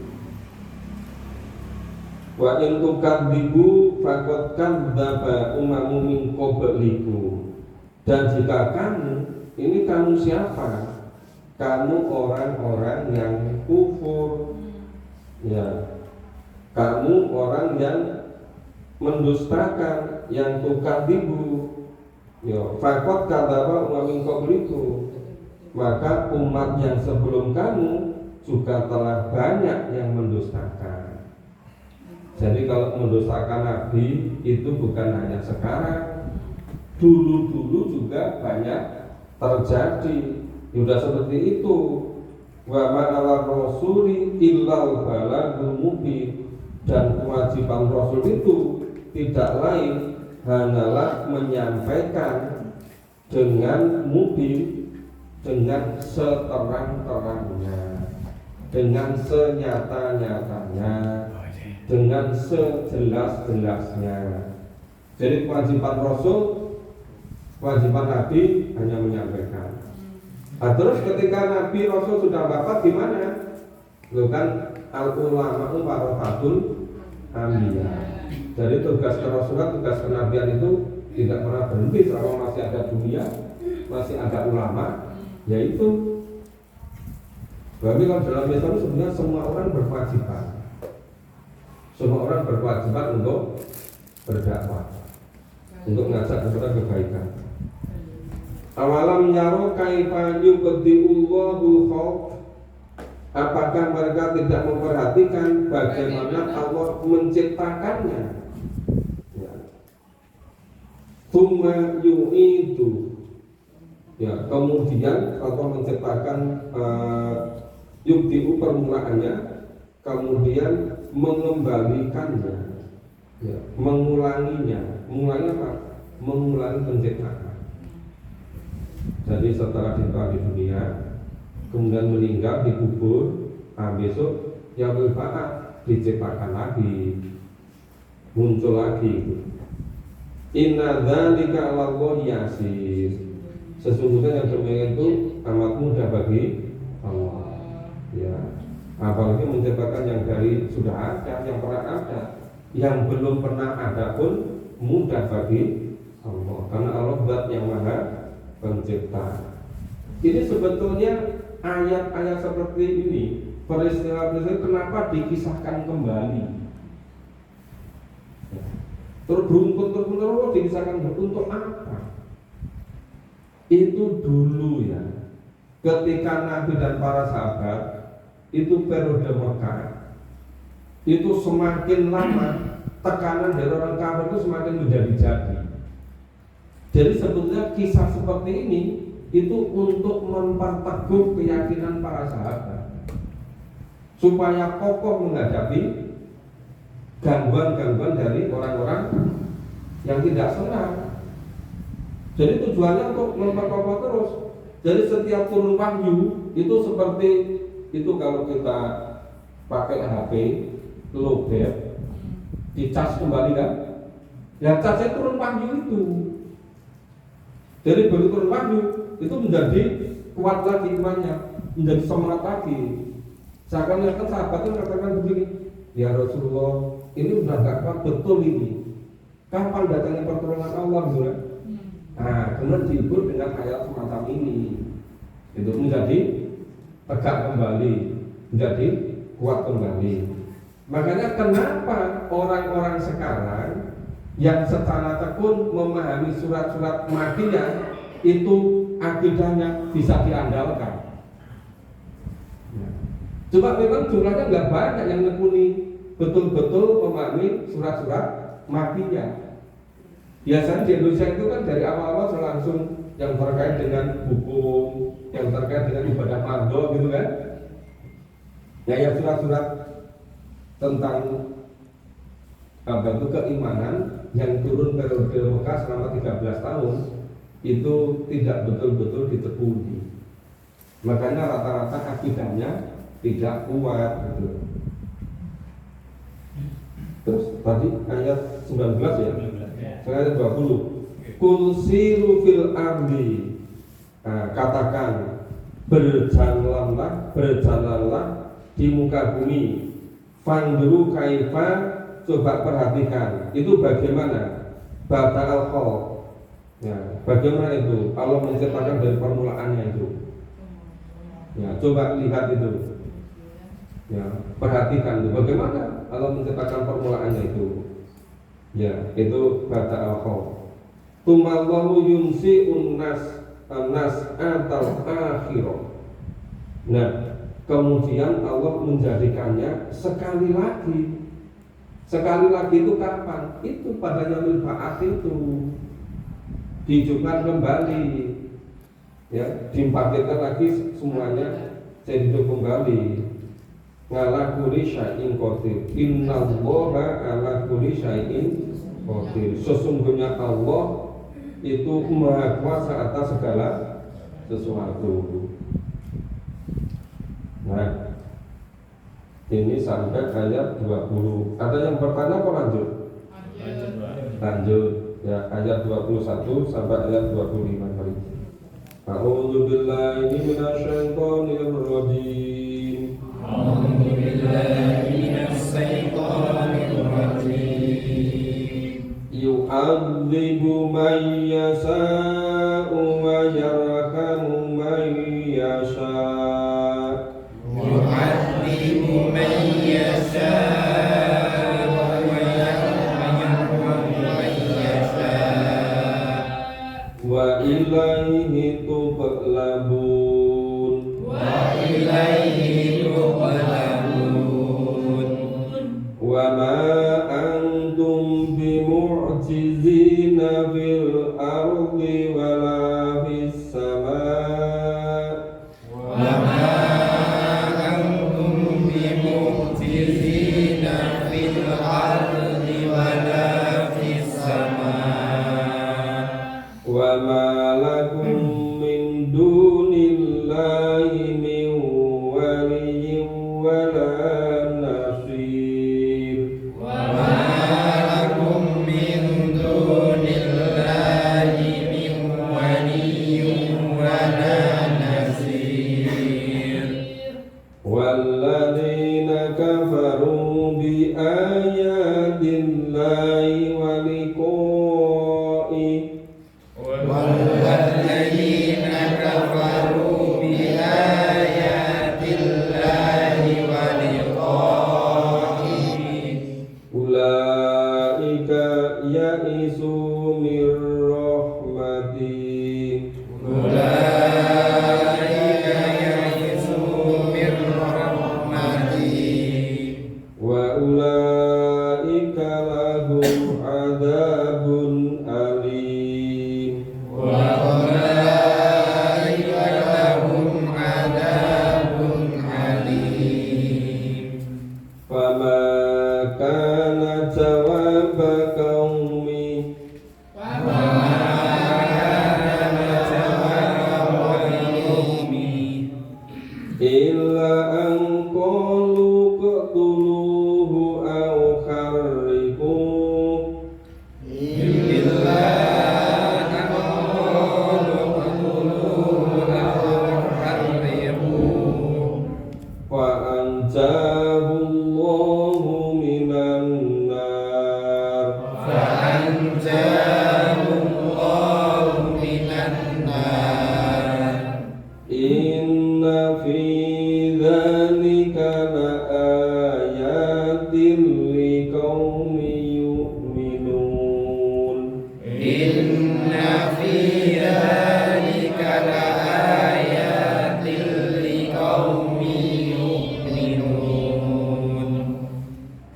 Wa in tukadzibu faqad kadzdzaba umamun min qablikum. Dan jika kamu, ini kamu siapa? Kamu orang-orang yang kufur. Ya. Kamu orang yang mendustakan, yang tukadzibu. Ya, faqad kadzdzaba umamun min qablikum. Maka umat yang sebelum kamu juga telah banyak yang mendustakan. Jadi kalau mendustakan Nabi itu bukan hanya sekarang, dulu-dulu juga banyak terjadi. Sudah seperti itu. Wa ma'ala rasuli illal balagul mubin, dan kewajiban Rasul itu tidak lain hanyalah menyampaikan dengan mubin, dengan seterang-terangnya, dengan senyata-nyatanya, dengan sejelas-jelasnya. Jadi kewajiban Rasul, kewajiban Nabi hanya menyampaikan. Nah, terus ketika Nabi Rasul sudah wafat gimana? Loh kan al-ulama warasatul anbiya. Jadi tugas kerasulan, tugas kenabian itu tidak pernah berhenti selama masih ada dunia, masih ada ulama, yaitu Berarti kalau dalam Islam sebenarnya semua orang berkewajiban. Semua orang berkewajiban untuk berdakwah, untuk mengajak kepada kebaikan. Awalam yaro kaifa yubdi'ullahul khalq. Apakah mereka tidak memperhatikan bagaimana Allah menciptakannya? Ya. Tsumma yu'idu. Ya, kemudian Allah menciptakan yubdi'u permulaannya, kemudian mengembalikannya, ya, mengulanginya. Mengulangi apa? Mengulangi penciptaan. Jadi setelah di dunia, kemudian meninggal, dikubur, besok ya berbaat, diciptakan lagi, muncul lagi. Inna dzalika 'alallahi yasir. Sesungguhnya yang demikian itu amat mudah bagi Allah. Ya, apalagi menciptakan yang dari sudah ada, yang pernah ada, yang belum pernah ada pun mudah bagi Allah. Karena Allah zat yang maha pencipta. Ini sebetulnya ayat-ayat seperti ini, peristiwa-peristiwa kenapa dikisahkan kembali? Terus beruntun dikisahkan untuk apa? Itu dulu ya, ketika Nabi dan para sahabat itu periode Mekah, itu semakin lama tekanan dari orang kafir itu semakin menjadi-jadi. Jadi sebetulnya kisah seperti ini itu untuk memperteguh keyakinan para sahabat supaya kokoh menghadapi gangguan-gangguan dari orang-orang yang tidak senang. Jadi tujuannya untuk memperkokoh terus. Jadi setiap turun wahyu itu seperti itu, kalau kita pakai HP lowbat dicas kembali kan, ya casnya turun wahyu itu. Jadi begitu turun wahyu itu menjadi kuat lagi imannya, menjadi semangat lagi. Seakan-akan sahabat itu mengatakan begini, ya Rasulullah, ini sudah gak kuat betul ini. Kapan datangnya pertolongan Allah? Gitu. Nah, kemudian dihibur dengan ayat semacam ini, itu menjadi tegak kembali, menjadi kuat kembali. Makanya kenapa orang-orang sekarang yang secara tekun memahami surat-surat Makkiyah itu akidahnya bisa diandalkan. Coba memang jumlahnya nggak banyak yang nekuni betul-betul memahami surat-surat Makkiyah. Biasanya di Indonesia itu kan dari awal-awal langsung yang terkait dengan hukum, yang terkait dengan ibadah mandor gitu kan. Ya, yang surat-surat tentang apa itu keimanan yang turun periode Mekah selama 13 tahun itu tidak betul-betul ditekuni. Makanya rata-rata akidahnya tidak kuat gitu. Terus tadi ayat 19 ya. Ayat 20. Qul siru fil ardi. Katakan berjalanlah di muka bumi. Fanduru kaifa, coba perhatikan itu bagaimana badal khalq. Ya, bagaimana itu Allah menciptakan dari permulaannya itu. Ya, coba lihat itu. Ya, perhatikan itu bagaimana Allah menciptakan permulaannya itu. Ya, itu badal khalq. Tumallahu yunsi'un nas atal akhirah. Nah, kemudian Allah menjadikannya sekali lagi. Sekali lagi itu kapan? Itu pada yaumul ba'ats itu. Dihidupkan kembali. Ya, dibangkitkan lagi semuanya jadi hidup kembali. Ala kulli syai'in qadir. Innallaha ala kulli syai'in qadir. Sesungguhnya Allah itu Maha Kuasa atas segala sesuatu. Nah, ini sampai ayat 20. Ada yang bertanya apa lanjut? Lanjut. Ya, ayat 21 sampai ayat 25 kali. A'udzu billahi minasyaitonir rajim. A'udzu billahi minasyaitonir rajim. Yu'adzibu man yasha'u wa yarhamu man yasha'. walladzina kafaru bi ayatillahi wa liqa'i والذين كفروا بآيات الله ولقائه ulaika ya'isu min rahmati أولئك يئسوا من رحمتي wa ulaika lahum adzabun alim وأولئك لهم عذاب أليم fama kana jawaba qaumi illa an qalu qatuluhu aw harriquhu fa anjahu Allahu minan nar inna fi dzalika laayatin liqaumin yu'minun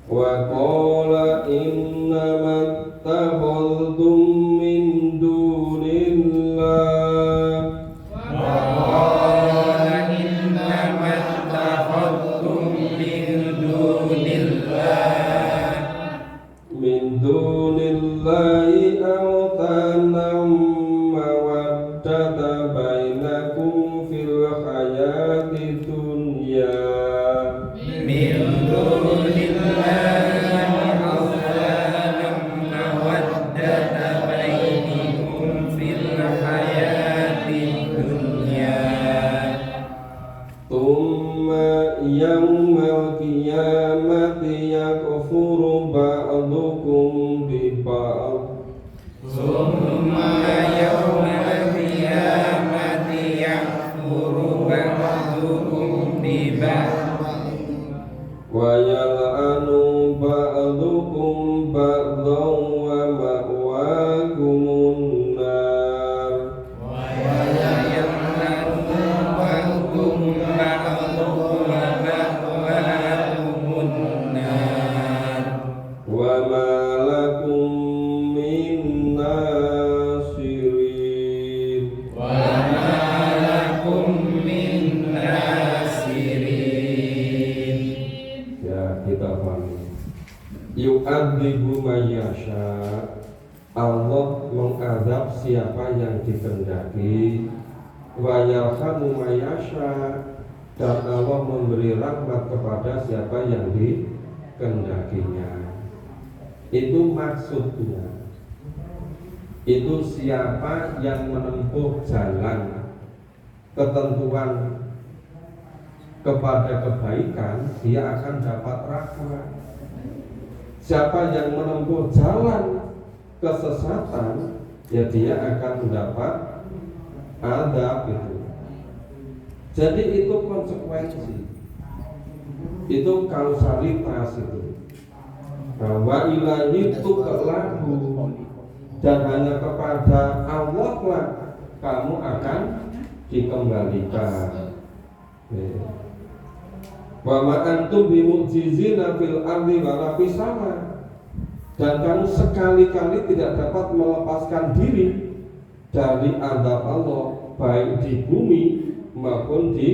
wa qala innamattakhaltum min dunillah min dunillahi awtanam mawaddata bainakum fil hayati dunya thumma yawmal qiyamati yakfuru ba'dukum bi ba'd wa yal'anu ba'dukum ba'dan wa ma'wakumun nar wa ma lakum min nasirin ya kita pahami yu'adzibu mayyasha Allah mengadab siapa yang dikehendaki wa yarhamu mayyasha dan Allah memberi rahmat kepada siapa yang dikehendakinya. Itu maksudnya. Itu siapa yang menempuh jalan ketentuan kepada kebaikan, dia akan dapat rahmat. Siapa yang menempuh jalan kesesatan, ya dia akan mendapat adab itu. Jadi itu konsekuensi, itu kausalitas itu. Wa ilahi tuqallahu, dan hanya kepada Allah lah kamu akan dikembalikan. Wa ma antum bimu'jizina fil ardi wala fis sama, dan kamu sekali-kali tidak dapat melepaskan diri dari azab Allah baik di bumi maupun di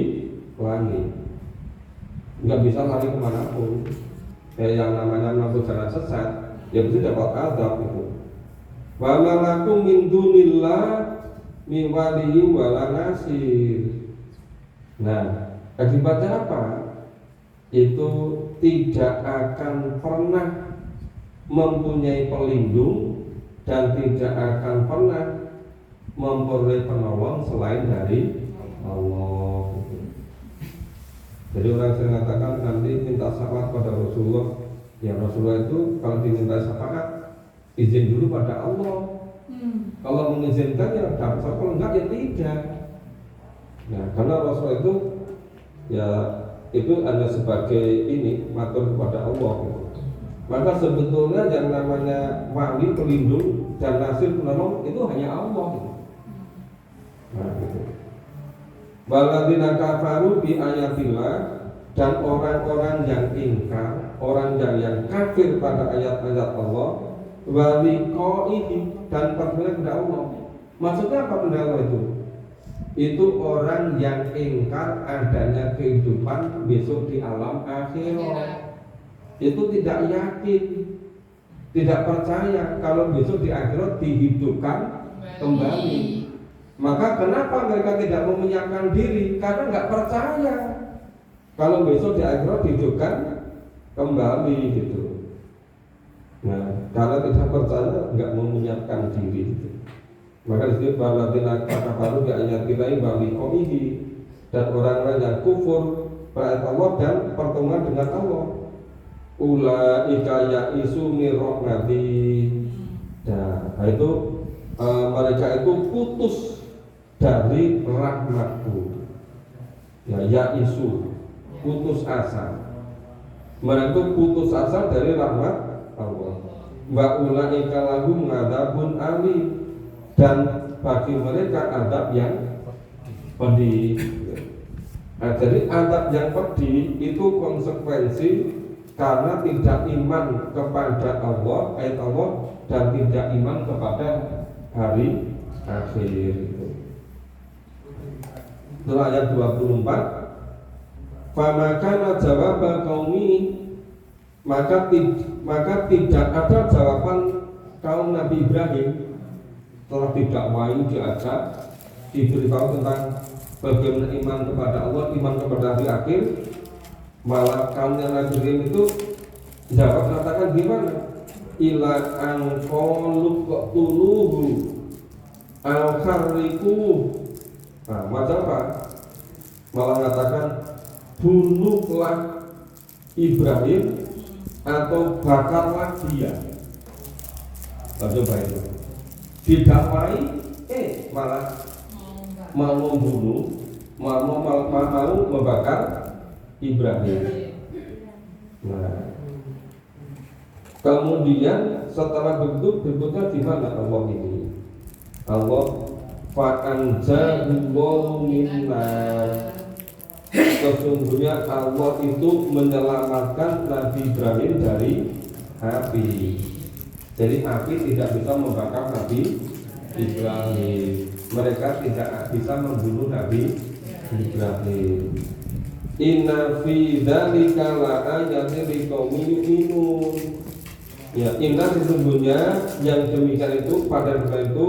langit. Nggak bisa lari kemanapun. Yang namanya menempuh jalan sesat, ya pasti dapat azab itu. Wa ma lakum min dunillah min waliyyin wala nasir. Nah, akibatnya apa? Itu tidak akan pernah mempunyai pelindung dan tidak akan pernah memperoleh penolong selain dari Allah. Jadi orang yang mengatakan nanti minta syafaat pada Rasulullah, ya Rasulullah itu kalau diminta syafaat izin dulu pada Allah. Kalau mengizinkan ya dapat syafaat, kalau enggak ya tidak. Nah, karena Rasulullah itu ya itu hanya sebagai ini matur kepada Allah. Gitu. Maka sebetulnya yang namanya wali pelindung dan nasir penolong itu hanya Allah. Gitu. Nah, gitu. Waladina kafaru bi ayatillah, dan orang-orang yang ingkar, orang yang kafir pada ayat-ayat Allah, waliqaihi, dan percaya kepada Allah. Maksudnya apa kepada Allah itu? Itu orang yang ingkar adanya kehidupan besok di alam akhirat. Itu tidak yakin, tidak percaya kalau besok di akhirat dihidupkan kembali. Maka kenapa mereka tidak mau menyiapkan diri? Karena nggak percaya kalau besok di akhirat dihidupkan kembali gitu. Nah, karena tidak percaya nggak mau menyiapkan diri gitu. Maka disebut waladina kafaru bi ayatillahi wa liqaihi, dan orang-orang yang kufur pada Allah dan pertemuan dengan Allah. Ulaika ya'isu min rahmati. Nah, itu mereka itu putus dari rahmatku. Ya, ya'isu, putus asa. Mereka itu putus asa dari rahmat Allah. Wa ulaika lahum adzabun alim, dan bagi mereka azab yang pedih. Nah, jadi azab yang pedih itu konsekuensi karena tidak iman kepada Allah, ayat Allah, dan tidak iman kepada hari akhir. Itu ayat 24. Famakana jawab qaumi, maka tidak ada jawaban kaum Nabi Ibrahim setelah didakwai, diajak, diberitahu tentang bagaimana iman kepada Allah, iman kepada hari akhir. Malah kaumnya Nabi Ibrahim itu jawab katakan gimana? Ila anqalu qatuluhu al-kharriku. Nah, macam apa? Malah mengatakan bunuhlah Ibrahim atau bakarlah dia. Coba itu. Didakwai, malah mau membunuh, mau membakar Ibrahim. Nah, kemudian setelah begitu berikutnya di mana Allah ini? Allah fa'anjahu minna. Sesungguhnya Allah itu menyelamatkan Nabi Ibrahim dari api. Jadi api tidak bisa membakar Nabi Ibrahim. Mereka tidak bisa membunuh Nabi Ibrahim. Inna fi dzalika laayatin liqaumin yu'minun. Ya, inna sesungguhnya yang demikian itu pada hari itu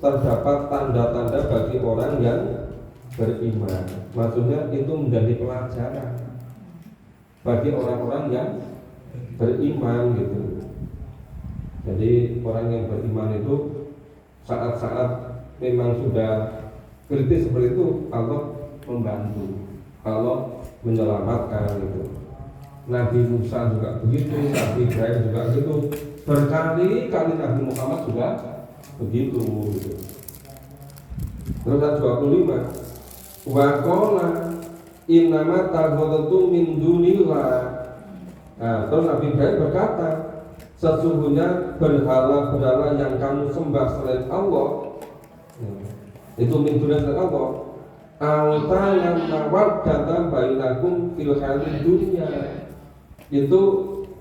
terdapat tanda-tanda bagi orang yang beriman. Maksudnya itu menjadi pelajaran bagi orang-orang yang beriman gitu. Jadi orang yang beriman itu saat-saat memang sudah kritis seperti itu, Allah membantu, Allah menyelamatkan gitu. Nabi Musa juga begitu, Nabi Ibrahim juga begitu, berkali-kali Nabi Muhammad juga begitu gitu. Terus ayat 25, wa qala innama taghadtu min dunillah. Nah, terus Nabi Ibrahim berkata, sesungguhnya berhala-berhala yang kamu sembah selain Allah, itu min dunillah selain Allah, awtana mawaddatan bainakum fil hayatid dunya. Itu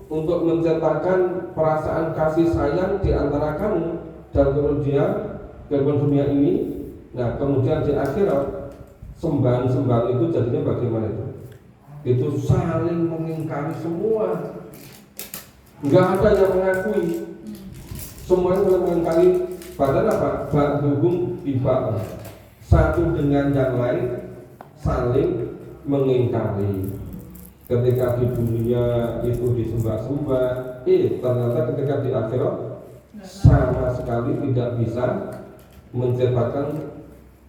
untuk menciptakan perasaan kasih sayang di antara kamu dan kemudian dunia ini. Nah, kemudian di akhirat sembahan-sembahan itu jadinya bagaimana itu? Itu saling mengingkari semua. Enggak ada yang mengakui. Semuanya mengingkari. Padahal apa? Ba'duhum biba'd. Satu dengan yang lain saling mengingkari. Ketika di dunia itu disembah-sembah, ternyata ketika di akhirat sama sekali tidak bisa menciptakan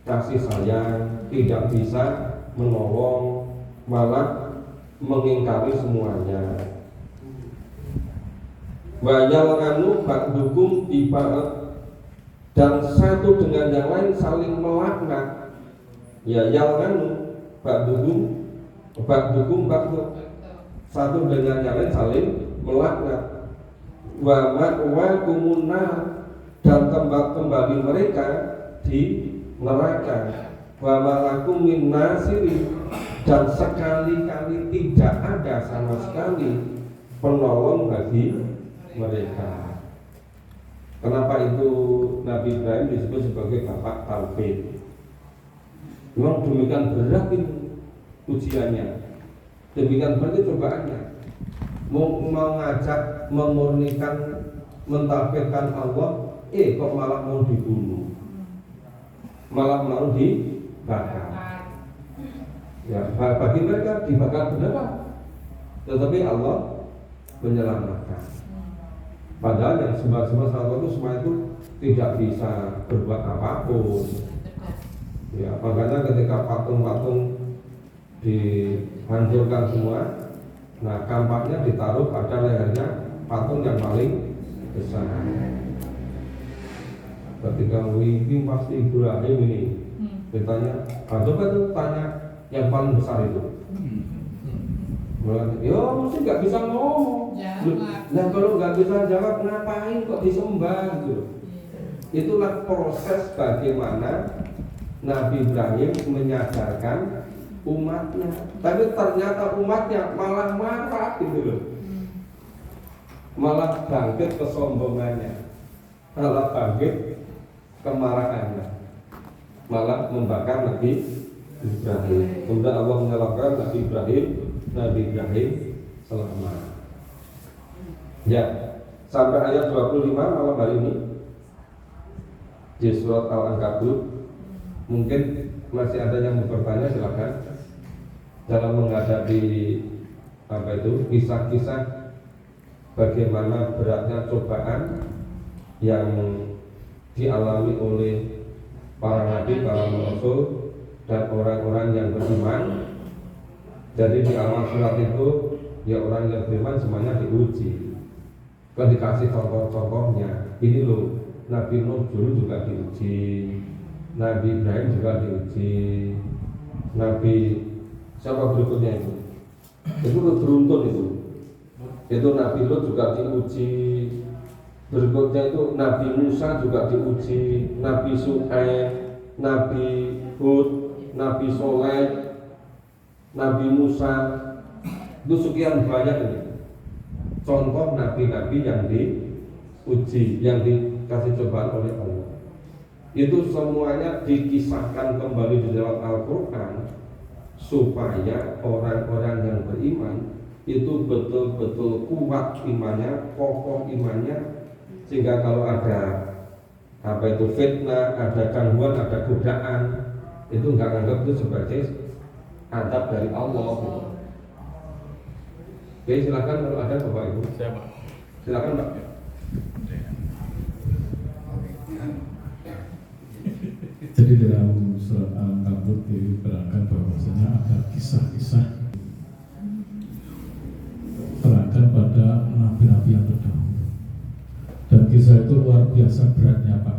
kasih sayang, tidak bisa menolong, malah mengingkari semuanya. Wa yal'anu ba'dukum ibarat, dan satu dengan yang lain saling melaknat. Ya yal'anu ba'dukum satu dengan yang lain saling melaknat. Wa ma'wakumun nar, dan tempat kembali mereka di neraka. Wa malakum min nasiri, dan sekali-kali tidak ada sama sekali penolong bagi mereka. Kenapa itu Nabi Ibrahim disebut sebagai bapak tauhid? Memang demikian berat ini ujiannya, demikian berat itu cobaannya. Mau ngajak memurnikan, mentauhidkan Allah, kok malah mau dibunuh, malah mau dibakar. Ya, bagi mereka dibakar benar, tetapi Allah menyelamatkan. Padahal yang sembah-sembah saat itu semua itu tidak bisa berbuat apapun. Ya, makanya ketika patung-patung dihancurkan semua, nah kampaknya ditaruh pada lehernya patung yang paling besar. Ketika mimpi pasti Ibrahim ini ditanya, coba tuh tanya yang paling besar itu. Ya mesti nggak bisa ngomong. Nah kalau nggak bisa jawab, ngapain kok disembah gitu? Itulah proses bagaimana Nabi Ibrahim menyadarkan umatnya. Tapi ternyata umatnya malah marah gitu loh. Malah bangkit kesombongannya, malah bangkit kemarahannya, malah membakar Nabi Ibrahim. Kemudian Allah menyelamatkan Nabi Ibrahim selamat. Ya, sampai ayat 25 malam hari ini di surat Al-Ankabut. Mungkin masih ada yang mau bertanya, silakan. Dalam menghadapi kisah-kisah bagaimana beratnya cobaan yang dialami oleh para nabi, para rasul, dan orang-orang yang beriman. Jadi di awal surat itu ya orang yang beriman semuanya diuji. Kan dikasih contoh-contohnya. Ini loh, Nabi Nuh dulu juga diuji, Nabi Ibrahim juga diuji, Nabi siapa berikutnya itu? Itu beruntun itu. Itu Nabi Lut juga diuji. Berikutnya itu Nabi Musa juga diuji, Nabi Shu'aib, Nabi Hud, Nabi Soleh, Nabi Musa. Itu sekian banyak ini contoh nabi-nabi yang diuji, yang dikasih cobaan oleh Allah. Itu semuanya dikisahkan kembali di dalam Al-Quran supaya orang-orang yang beriman itu betul-betul kuat imannya, kokoh imannya, sehingga kalau ada fitnah, ada gangguan, ada godaan, itu nggak anggap itu sebagai adab dari Allah. Oke, silakan kalau ada Bapak Ibu. Silakan Pak. Jadi dalam surat Al-Ankabut diterangkan bahwasanya ada kisah-kisah terangkan pada nabi-nabi yang terdahulu, dan kisah itu luar biasa beratnya Pak.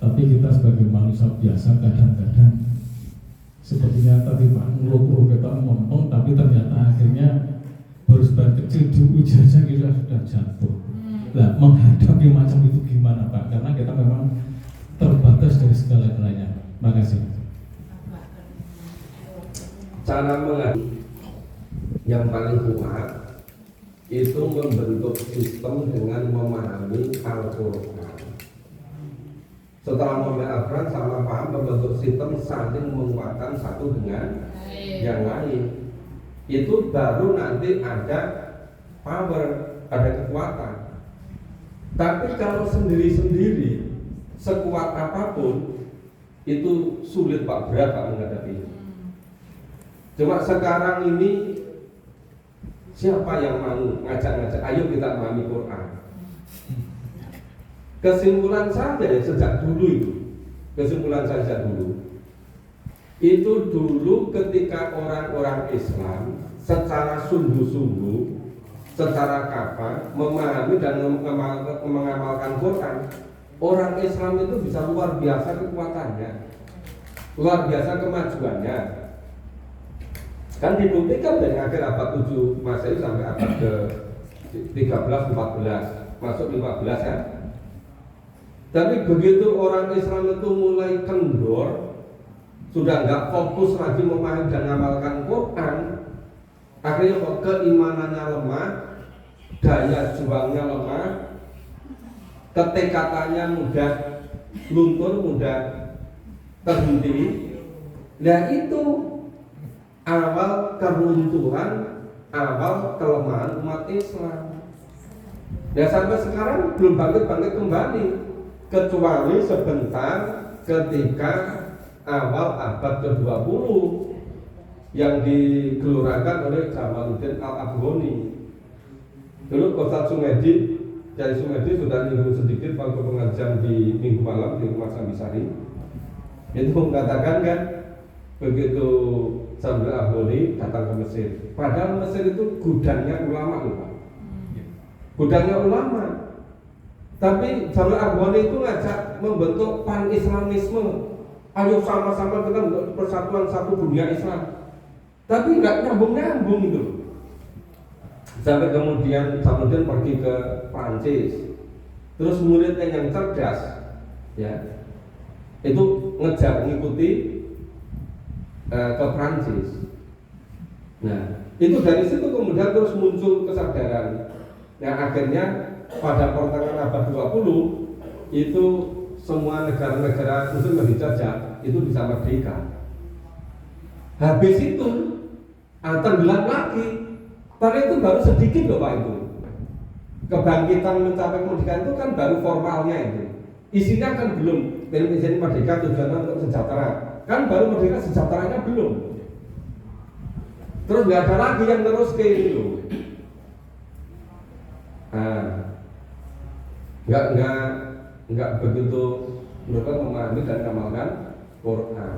Tapi kita sebagai manusia biasa kadang-kadang sepertinya tadi Pak ngeluh kita ngomong, tapi ternyata akhirnya baru sebagian kecil diuji aja kita sudah jatuh. Nah, menghadapi macam itu gimana Pak? Karena kita memang terbatas dari segala-galanya. Makasih. Cara menghadapi yang paling kuat itu membentuk sistem dengan memahami Al-Quran. Setelah memahami Al-Quran sama paham, membentuk sistem saling menguatkan satu dengan yang lain. Itu baru nanti ada power, ada kekuatan. Tapi kalau sendiri-sendiri sekuat apapun itu sulit Pak, berat Pak menghadapi. Cuma sekarang ini siapa yang mau ngajak-ngajak, ayo kita memahami Quran. Kesimpulan saya sejak dulu itu dulu ketika orang-orang Islam secara sungguh-sungguh, secara kafah memahami dan mengamalkan Quran, orang Islam itu bisa luar biasa kekuatannya, luar biasa kemajuannya. Kan dibuktikan dari akhir abad 7 Masehi sampai abad ke 13, 14, masuk 15 ya. Tapi begitu orang Islam itu mulai kendor, sudah nggak fokus lagi memahami dan mengamalkan Quran, akhirnya kok keimanannya lemah, daya juangnya lemah, ketekatannya mudah luntur, mudah terhenti. Nah itu awal keruntuhan, awal kelemahan umat Islam. Dan sampai sekarang belum bangkit kembali, kecuali sebentar ketika awal abad ke-20 yang digelurakan oleh Jamaluddin Al-Afghani. Dulu Ustaz Sumedi, Kiai Sumedi sudah nyinggung sedikit waktu pengajian di minggu malam di rumah Sambisari. Itu mengatakan kan, begitu Jamil Al-Afghani datang ke Mesir, padahal Mesir itu gudangnya ulama loh Pak. Gudangnya ulama. Tapi Jamil Al-Afghani itu ngajak membentuk pan-Islamisme. Ayo sama-sama kita membentuk persatuan satu dunia Islam. Tapi nggak nyambung gitu. Sampai kemudian Jamil pergi ke Prancis. Terus muridnya yang cerdas, ya, itu ngejar ngikuti ke Prancis. Nah, itu dari situ kemudian terus muncul kesadaran. Yang akhirnya pada pertengahan abad 20 itu semua negara-negara Muslim yang dijajah itu bisa merdeka. Habis itu tenggelam lagi. Karena itu baru sedikit loh Pak itu. Kebangkitan mencapai kemerdekaan itu kan baru formalnya itu. Isinya kan belum. Izin merdeka tujuannya untuk sejahtera. Kan baru merdeka sejahteranya belum. Terus nggak ada lagi yang terus ke itu. Nah, nggak begitu mereka memahami dan mengamalkan Quran,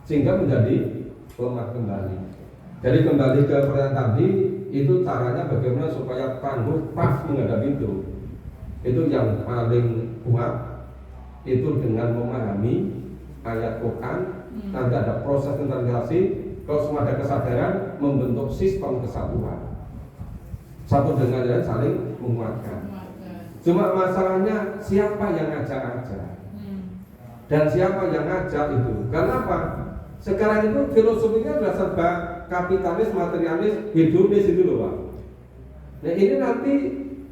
sehingga menjadi lemah kembali. Jadi kembali ke pertanyaan tadi, itu caranya bagaimana supaya tangguh pas menghadapi itu. Itu yang paling kuat, itu dengan memahami ayat Quran. Nanti ada proses internalisasi, kalau semua ada kesadaran, membentuk sistem kesatuan. Satu dengan lain saling menguatkan. Cuma masalahnya siapa yang ngajak-ngajak dan siapa yang ngajak itu. Kenapa? Sekarang itu filosofinya adalah serba kapitalis, materialis, hedonis itu loh Pak. Nah ini nanti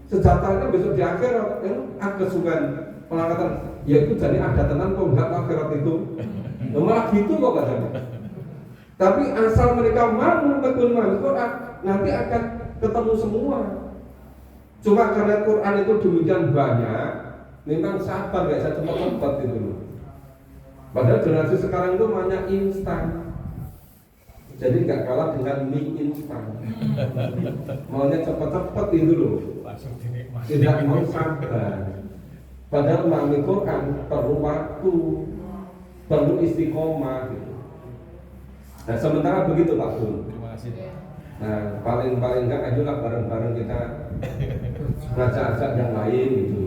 sejatanya besok di akhirat kesukaan pelangatan, yaitu jadi ada tenan penghak akhirat itu. Malah gitu kok katanya. Tapi asal mereka mau memahami Quran, nanti akan ketemu semua. Cuma karena Quran itu demikian banyak, memang sabar nggak bisa cepat-cepat itu loh. Padahal generasi sekarang itu banyak instan. Jadi nggak kalah dengan mie instan. Maunya cepat-cepat itu loh. Tidak mau sabar. Padahal memahami Quran perlu waktu, perlu istiqomah gitu. Nah sementara begitu Pak Bun. Terima kasih. Nah paling nggak ayolah bareng-bareng kita ngajak-ngajak yang lain gitu.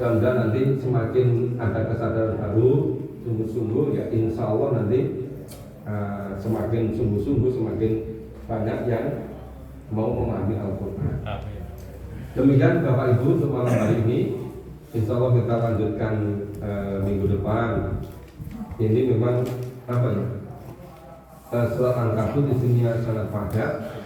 Dan nanti semakin ada kesadaran baru, sungguh-sungguh ya insya Allah nanti semakin sungguh-sungguh semakin banyak yang mau memahami Al-Quran. Demikian Bapak Ibu untuk malam hari ini. Insya Allah kita lanjutkan minggu depan. Ini memang apa ya? Surat Al-Ankabut isinya sangat padat.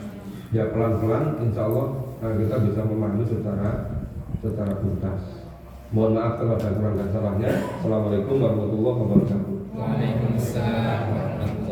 Ya pelan-pelan Insya Allah kita bisa memahami secara tuntas. Mohon maaf kalau ada kurang dan salahnya. Assalamualaikum warahmatullahi wabarakatuh. Waalaikumsalam warahmatullahi wabarakatuh.